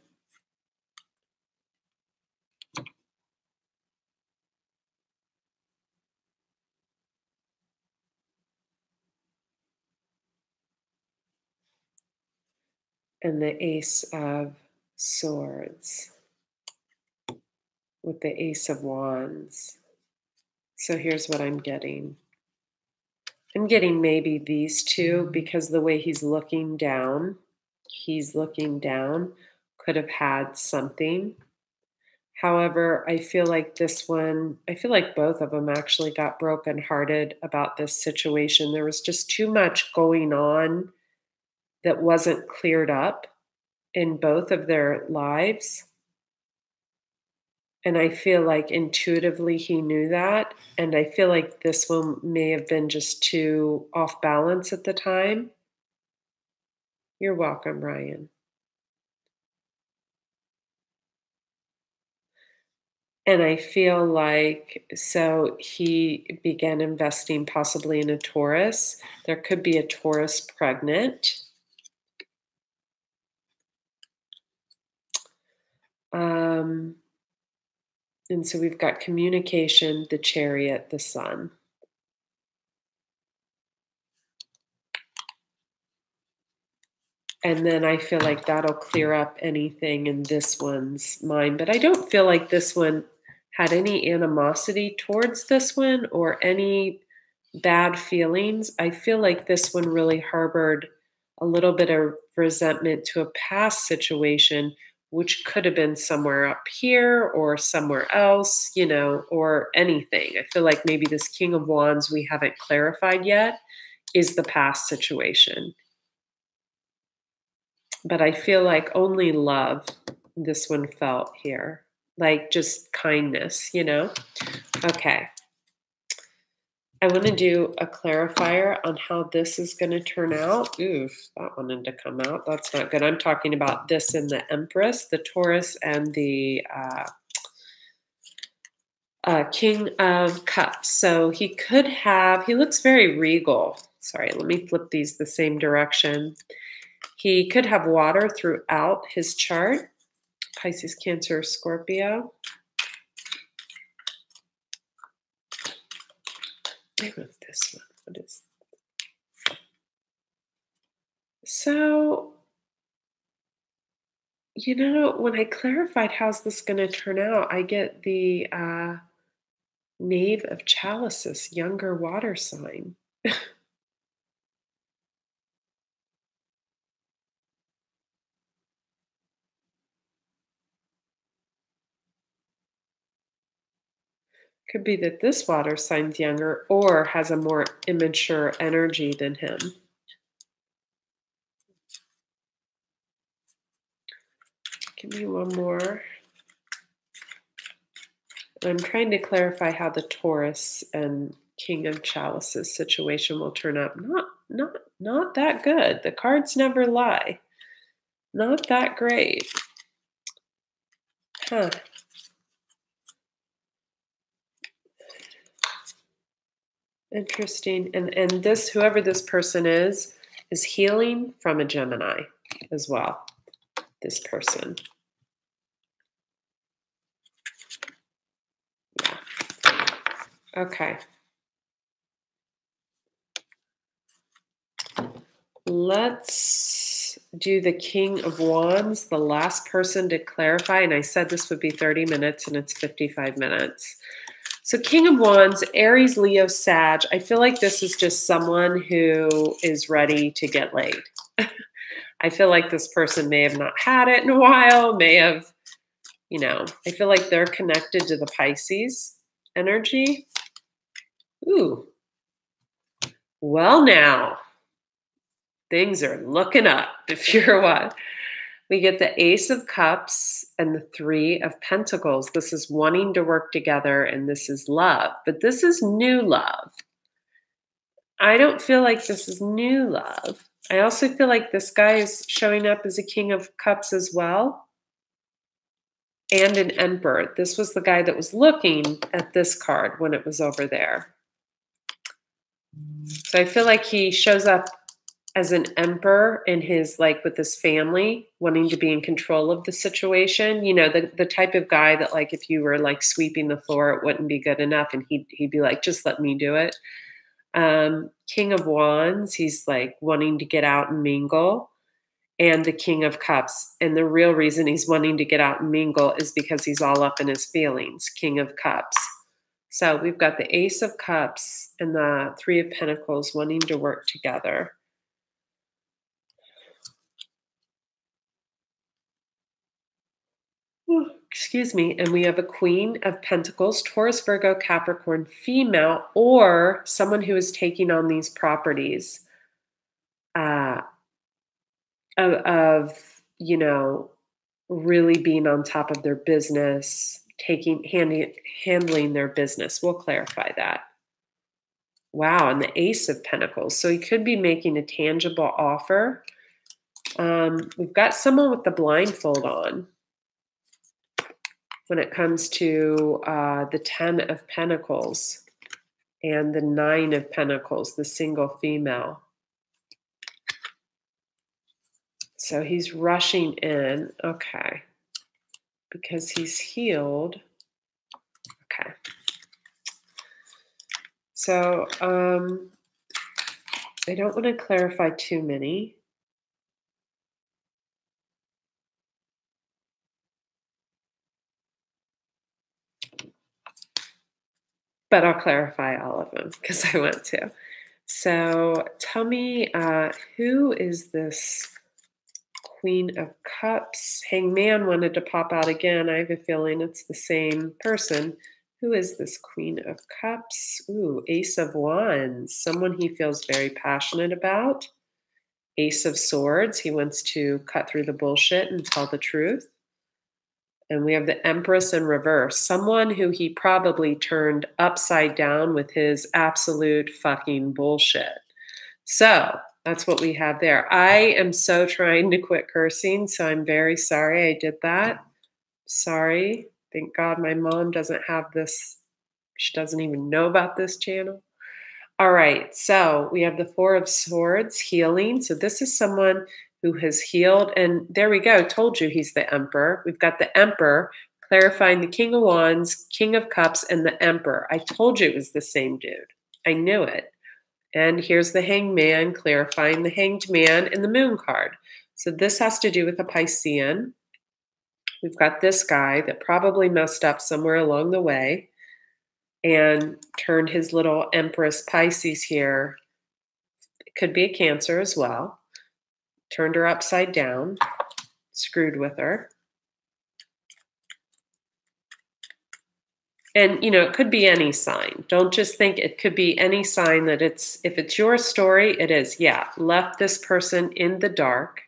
S1: And the Ace of Swords with the Ace of Wands. So here's what I'm getting. I'm getting maybe these two, because the way he's looking down could have had something. However, I feel like both of them actually got brokenhearted about this situation. There was just too much going on that wasn't cleared up in both of their lives. And I feel like intuitively he knew that. And I feel like this one may have been just too off balance at the time. You're welcome, Ryan. And I feel like, so he began investing possibly in a Taurus. There could be a Taurus pregnant. And so we've got communication, the Chariot, the Sun. And then I feel like that'll clear up anything in this one's mind. But I don't feel like this one had any animosity towards this one or any bad feelings. I feel like this one really harbored a little bit of resentment to a past situation, which could have been somewhere up here or somewhere else, or anything. I feel like maybe this King of Wands we haven't clarified yet is the past situation. But I feel like only love this one felt here, like just kindness, Okay. I want to do a clarifier on how this is going to turn out. Oof, that wanted to come out. That's not good. I'm talking about this in the Empress, the Taurus, and the King of Cups. So he looks very regal. Sorry, let me flip these the same direction. He could have water throughout his chart. Pisces, Cancer, Scorpio. I wrote this one. What is? So, when I clarified how's this going to turn out, I get the Knave of Chalices, younger water sign. Could be that this water sign's younger or has a more immature energy than him. Give me one more. I'm trying to clarify how the Taurus and King of Chalices situation will turn out. Not that good. The cards never lie. Not that great. Huh. Interesting. And this, whoever this person is healing from a Gemini as well. This person. Yeah. Okay. Let's do the King of Wands, the last person to clarify. And I said this would be 30 minutes and it's 55 minutes. So, King of Wands, Aries, Leo, Sag. I feel like this is just someone who is ready to get laid. I feel like this person may have not had it in a while, may have, I feel like they're connected to the Pisces energy. Ooh, well, now things are looking up if you're what. We get the Ace of Cups and the Three of Pentacles. This is wanting to work together and this is love, but this is new love. I don't feel like this is new love. I also feel like this guy is showing up as a King of Cups as well and an Emperor. This was the guy that was looking at this card when it was over there. So I feel like he shows up as an emperor in his, like, with his family, wanting to be in control of the situation. The type of guy that, like, if you were like sweeping the floor, it wouldn't be good enough, and he'd be like, just let me do it. King of Wands, he's like wanting to get out and mingle, and the King of Cups. And the real reason he's wanting to get out and mingle is because he's all up in his feelings. King of Cups. So we've got the Ace of Cups and the Three of Pentacles wanting to work together. Excuse me. And we have a Queen of Pentacles, Taurus, Virgo, Capricorn, female, or someone who is taking on these properties uh, of really being on top of their business, handling their business. We'll clarify that. Wow, and the Ace of Pentacles. So he could be making a tangible offer. We've got someone with the blindfold on when it comes to the 10 of Pentacles and the 9 of Pentacles, the single female. So he's rushing in, okay, because he's healed. Okay. So I don't want to clarify too many. But I'll clarify all of them because I want to. So tell me, who is this Queen of Cups? Hangman wanted to pop out again. I have a feeling it's the same person. Who is this Queen of Cups? Ooh, Ace of Wands. Someone he feels very passionate about. Ace of Swords. He wants to cut through the bullshit and tell the truth. And we have the Empress in reverse. Someone who he probably turned upside down with his absolute fucking bullshit. So that's what we have there. I am so trying to quit cursing, so I'm very sorry I did that. Sorry. Thank God my mom doesn't have this. She doesn't even know about this channel. All right. So we have the Four of Swords, healing. So this is someone who has healed. And there we go. Told you he's the Emperor. We've got the Emperor clarifying the King of Wands, King of Cups, and the Emperor. I told you it was the same dude. I knew it. And here's the Hangman clarifying the Hanged Man and the Moon card. So this has to do with a Piscean. We've got this guy that probably messed up somewhere along the way and turned his little Empress Pisces here. It could be a Cancer as well. Turned her upside down, screwed with her. And, it could be any sign. Don't just think it could be any sign that if it's your story, it is. Yeah, left this person in the dark.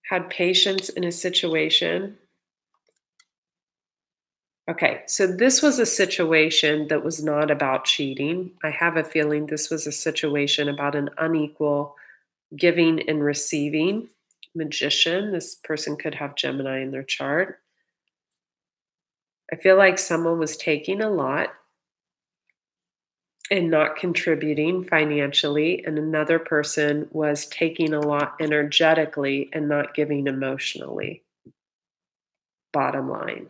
S1: Had patience in a situation. Okay, so this was a situation that was not about cheating. I have a feeling this was a situation about an unequal giving and receiving. Magician, this person could have Gemini in their chart. I feel like someone was taking a lot and not contributing financially, and another person was taking a lot energetically and not giving emotionally. Bottom line.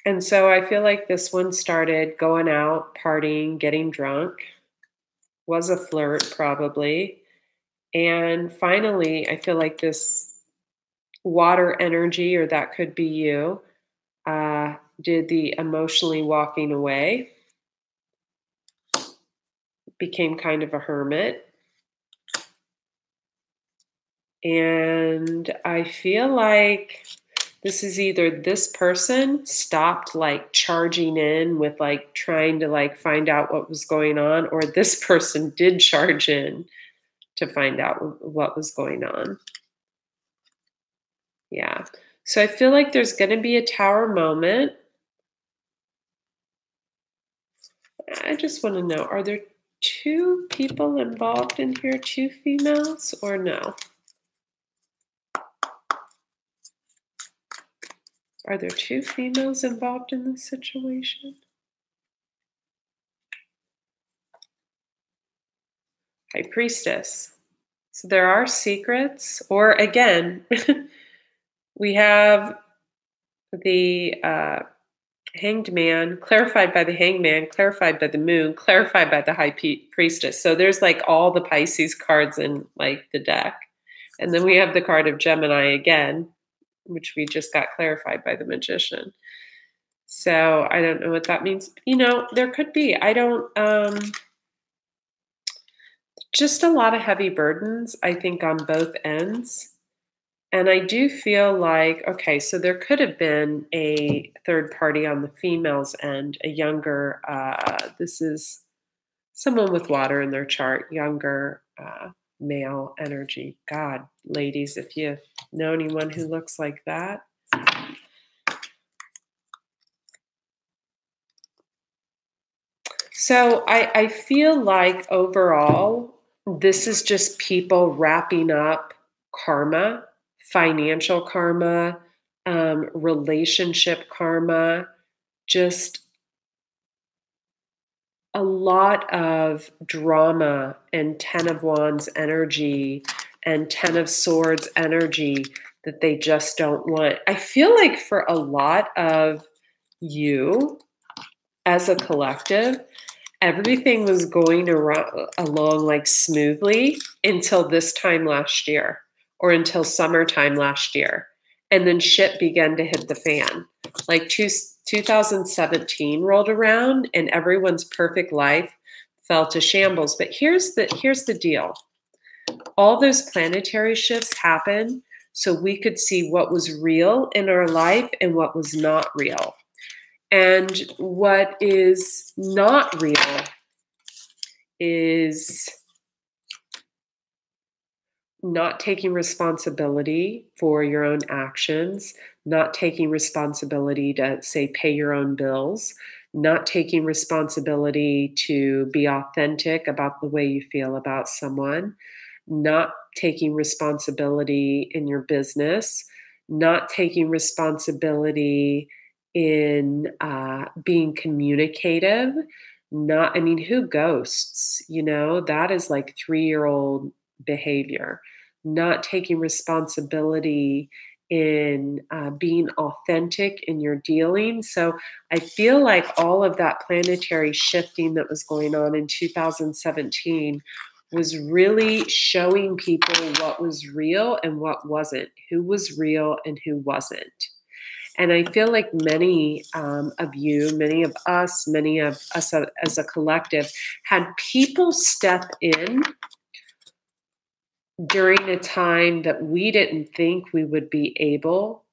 S1: And so I feel like this one started going out, partying, getting drunk, was a flirt probably. And finally, I feel like this water energy, or that could be you, did the emotionally walking away, became kind of a hermit. And I feel like this is either this person stopped like charging in with like trying to like find out what was going on, or this person did charge in to find out what was going on. Yeah. So I feel like there's going to be a tower moment. I just want to know, are there two people involved in here, two females, or no? Are there two females involved in this situation? High Priestess. So there are secrets, or again, we have the Hanged Man, clarified by the Hanged Man, clarified by the Moon, clarified by the High Priestess. So there's like all the Pisces cards in like the deck. And then we have the card of Gemini again, which we just got clarified by the Magician. So I don't know what that means. You know, there could be. I don't just a lot of heavy burdens, I think, on both ends. And I do feel like, okay, so there could have been a third party on the female's end, a younger, this is someone with water in their chart, younger male energy. God, ladies, if you know anyone who looks like that. So I feel like overall, this is just people wrapping up karma, financial karma, relationship karma, just a lot of drama and Ten of Wands energy and Ten of Swords energy that they just don't want. I feel like for a lot of you as a collective, everything was going along like smoothly until this time last year, or until summertime last year. And then shit began to hit the fan. Like 2017 rolled around and everyone's perfect life fell to shambles. But here's the deal. All those planetary shifts happen so we could see what was real in our life and what was not real. And what is not real is not taking responsibility for your own actions, not taking responsibility to, say, pay your own bills, not taking responsibility to be authentic about the way you feel about someone, not taking responsibility in your business, not taking responsibility in being communicative. Not, I mean, who ghosts? You know, that is like 3-year-old behavior. Not taking responsibility in being authentic in your dealing. So I feel like all of that planetary shifting that was going on in 2017 was really showing people what was real and what wasn't, who was real and who wasn't. And I feel like many of you, many of us as a collective had people step in during a time that we didn't think we would be able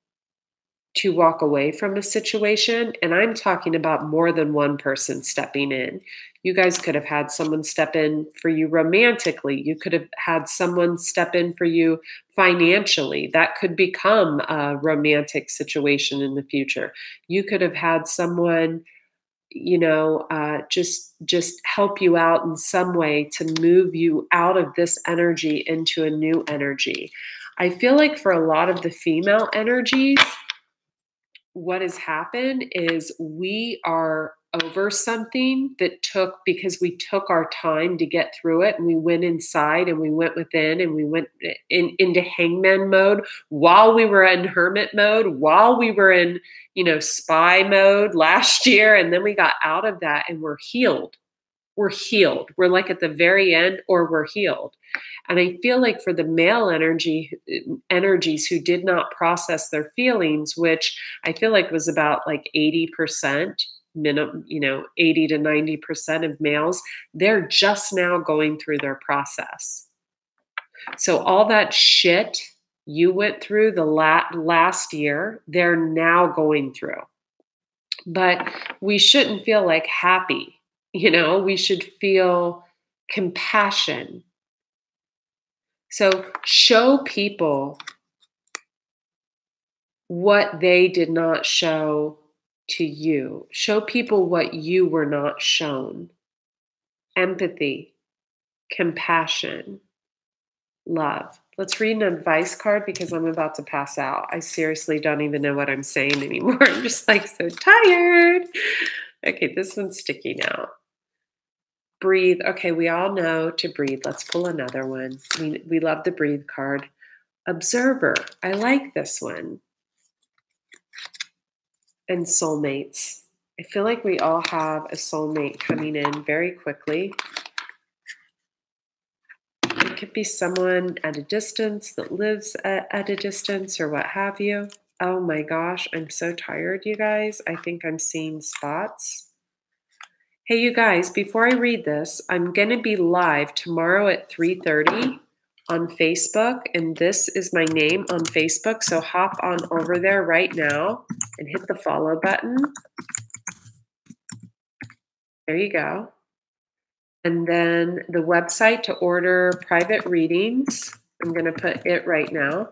S1: to walk away from a situation. And I'm talking about more than one person stepping in. You guys could have had someone step in for you romantically. You could have had someone step in for you financially. That could become a romantic situation in the future. You could have had someone, you know, just help you out in some way to move you out of this energy into a new energy. I feel like for a lot of the female energies, what has happened is we are over something that took because we took our time to get through it, and we went inside and we went within and we went into hangman mode while we were in hermit mode, while we were in, spy mode last year, and then we got out of that and we're healed. We're healed. We're like at the very end, or we're healed. And I feel like for the male energies who did not process their feelings, which I feel like was about like 80% minimum, 80 to 90% of males, they're just now going through their process. So all that shit you went through the last year, they're now going through. But we shouldn't feel like happy. We should feel compassion. So show people what they did not show to you. Show people what you were not shown. Empathy, compassion, love. Let's read an advice card because I'm about to pass out. I seriously don't even know what I'm saying anymore. I'm just like so tired. Okay, this one's sticking out. Breathe. Okay, we all know to breathe. Let's pull another one. We love the breathe card. Observer. I like this one. And soulmates. I feel like we all have a soulmate coming in very quickly. It could be someone at a distance that lives at a distance or what have you. Oh my gosh, I'm so tired, you guys. I think I'm seeing spots. Hey, you guys, before I read this, I'm going to be live tomorrow at 3:30 on Facebook, and this is my name on Facebook, so hop on over there right now and hit the follow button. There you go. And then the website to order private readings, I'm going to put it right now.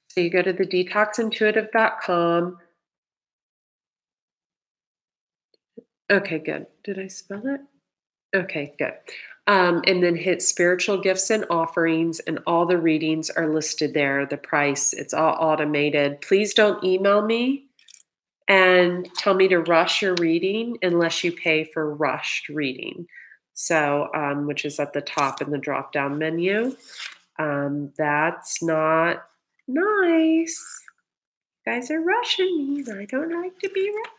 S1: So you go to the detoxintuitive.com. Okay, good. Did I spell it? Okay, good. And then hit spiritual gifts and offerings, and all the readings are listed there. The price, it's all automated. Please don't email me and tell me to rush your reading unless you pay for rushed reading. So, which is at the top in the drop down menu. That's not nice. You guys are rushing me, and I don't like to be rushed.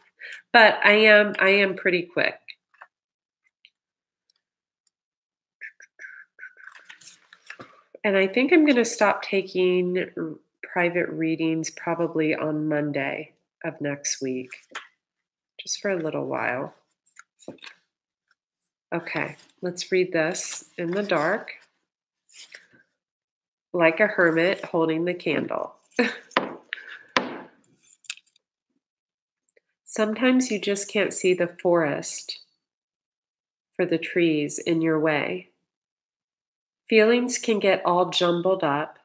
S1: But I am pretty quick. And I think I'm going to stop taking private readings probably on Monday of next week, just for a little while. Okay, let's read this in the dark. Like a hermit holding the candle. Sometimes you just can't see the forest for the trees in your way. Feelings can get all jumbled up,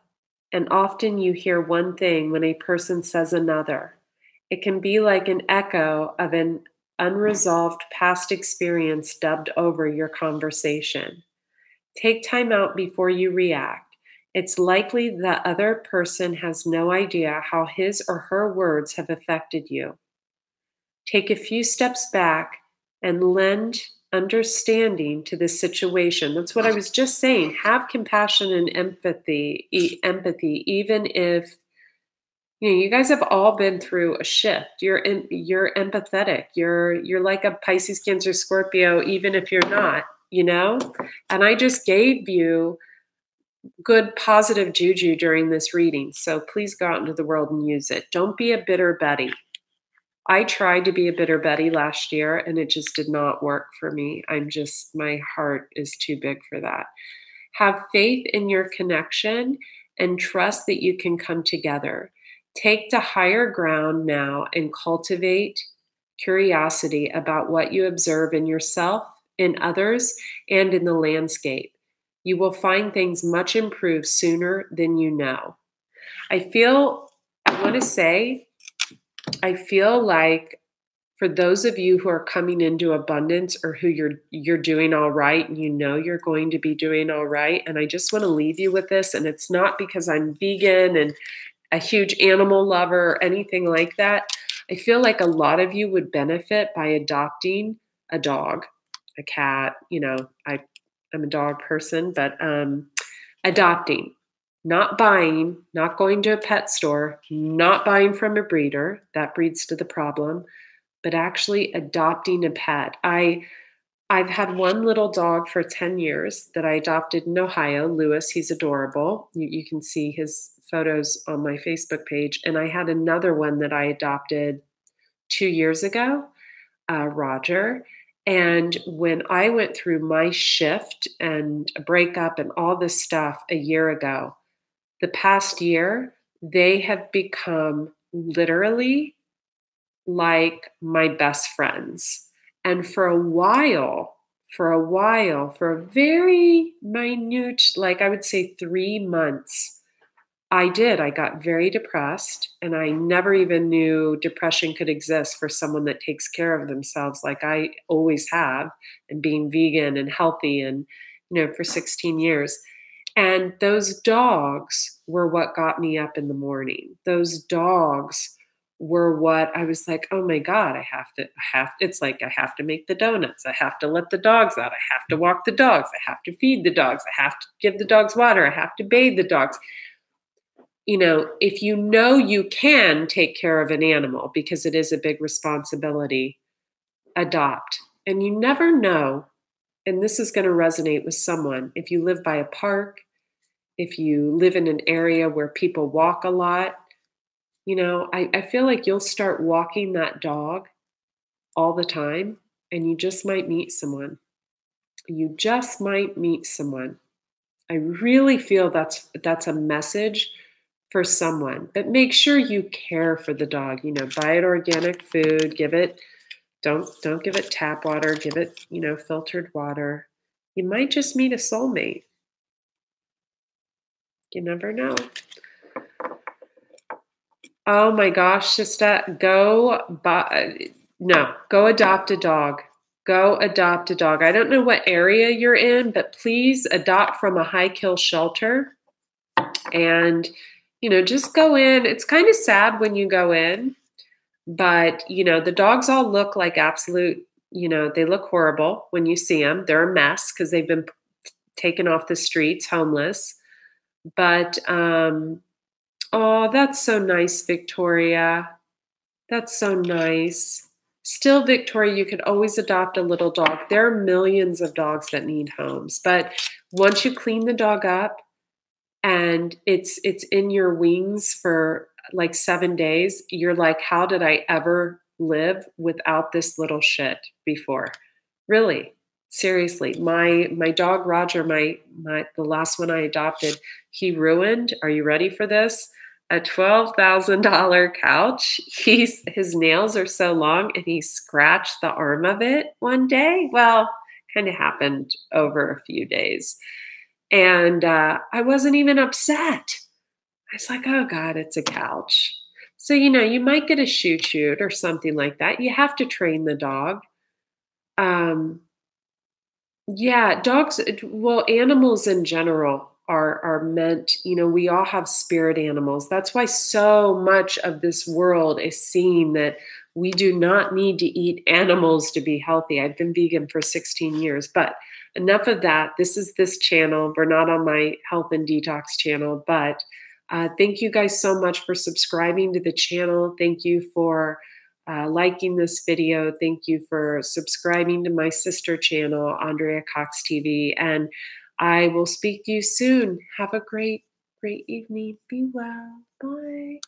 S1: and often you hear one thing when a person says another. It can be like an echo of an unresolved past experience dubbed over your conversation. Take time out before you react. It's likely the other person has no idea how his or her words have affected you. Take a few steps back and lend understanding to the situation. That's what I was just saying. Have compassion and empathy, even if you guys have all been through a shift. You're empathetic. You're like a Pisces, Cancer, Scorpio, even if you're not, And I just gave you good positive juju during this reading. So please go out into the world and use it. Don't be a bitter Betty. I tried to be a bitter Betty last year and it just did not work for me. My heart is too big for that. Have faith in your connection and trust that you can come together. Take to higher ground now and cultivate curiosity about what you observe in yourself, in others, and in the landscape. You will find things much improved sooner than you know. I feel like for those of you who are coming into abundance or who you're doing all right and you know you're going to be doing all right, and I just want to leave you with this, and it's not because I'm vegan and a huge animal lover or anything like that. I feel like a lot of you would benefit by adopting a dog, a cat. I'm a dog person, but adopting, not buying, not going to a pet store, not buying from a breeder. That breeds to the problem, but actually adopting a pet. I've had one little dog for 10 years that I adopted in Ohio, Lewis. He's adorable. You can see his photos on my Facebook page. And I had another one that I adopted 2 years ago, Roger. And when I went through my shift and a breakup and all this stuff a year ago, the past year, they have become literally like my best friends. And for a very minute, like I would say 3 months, I got very depressed, and I never even knew depression could exist for someone that takes care of themselves like I always have, and being vegan and healthy and, for 16 years. And those dogs were what got me up in the morning. Those dogs were what I was like, oh my God, it's like I have to make the donuts. I have to let the dogs out. I have to walk the dogs. I have to feed the dogs. I have to give the dogs water. I have to bathe the dogs. If you know you can take care of an animal because it is a big responsibility, adopt. And you never know, and this is going to resonate with someone, if you live by a park, if you live in an area where people walk a lot, I feel like you'll start walking that dog all the time, and you just might meet someone. You just might meet someone. I really feel that's a message for someone. But make sure you care for the dog. Buy it organic food, don't give it tap water, give it, filtered water. You might just meet a soulmate. You never know. Oh my gosh, sister, go adopt a dog. Go adopt a dog. I don't know what area you're in, but please adopt from a high kill shelter. And, just go in. It's kind of sad when you go in, but, the dogs all look like absolute, they look horrible when you see them. They're a mess because they've been taken off the streets, homeless. But, oh, that's so nice, Victoria. That's so nice. Still, Victoria, you could always adopt a little dog. There are millions of dogs that need homes. But once you clean the dog up and it's in your wings for like 7 days, you're like, how did I ever live without this little shit before? Really, seriously. My dog Roger, the last one I adopted, he ruined, are you ready for this? A $12,000 couch. His nails are so long, and he scratched the arm of it one day. Well, kind of happened over a few days. And I wasn't even upset. I was like, oh God, it's a couch. So, you might get a shoot or something like that. You have to train the dog. Yeah, dogs, well, animals in general are meant, we all have spirit animals. That's why so much of this world is seeing that we do not need to eat animals to be healthy. I've been vegan for 16 years, but enough of that. This is this channel. We're not on my health and detox channel, but thank you guys so much for subscribing to the channel. Thank you for liking this video. Thank you for subscribing to my sister channel, Andrea Cox TV. And I will speak to you soon. Have a great, great evening. Be well. Bye.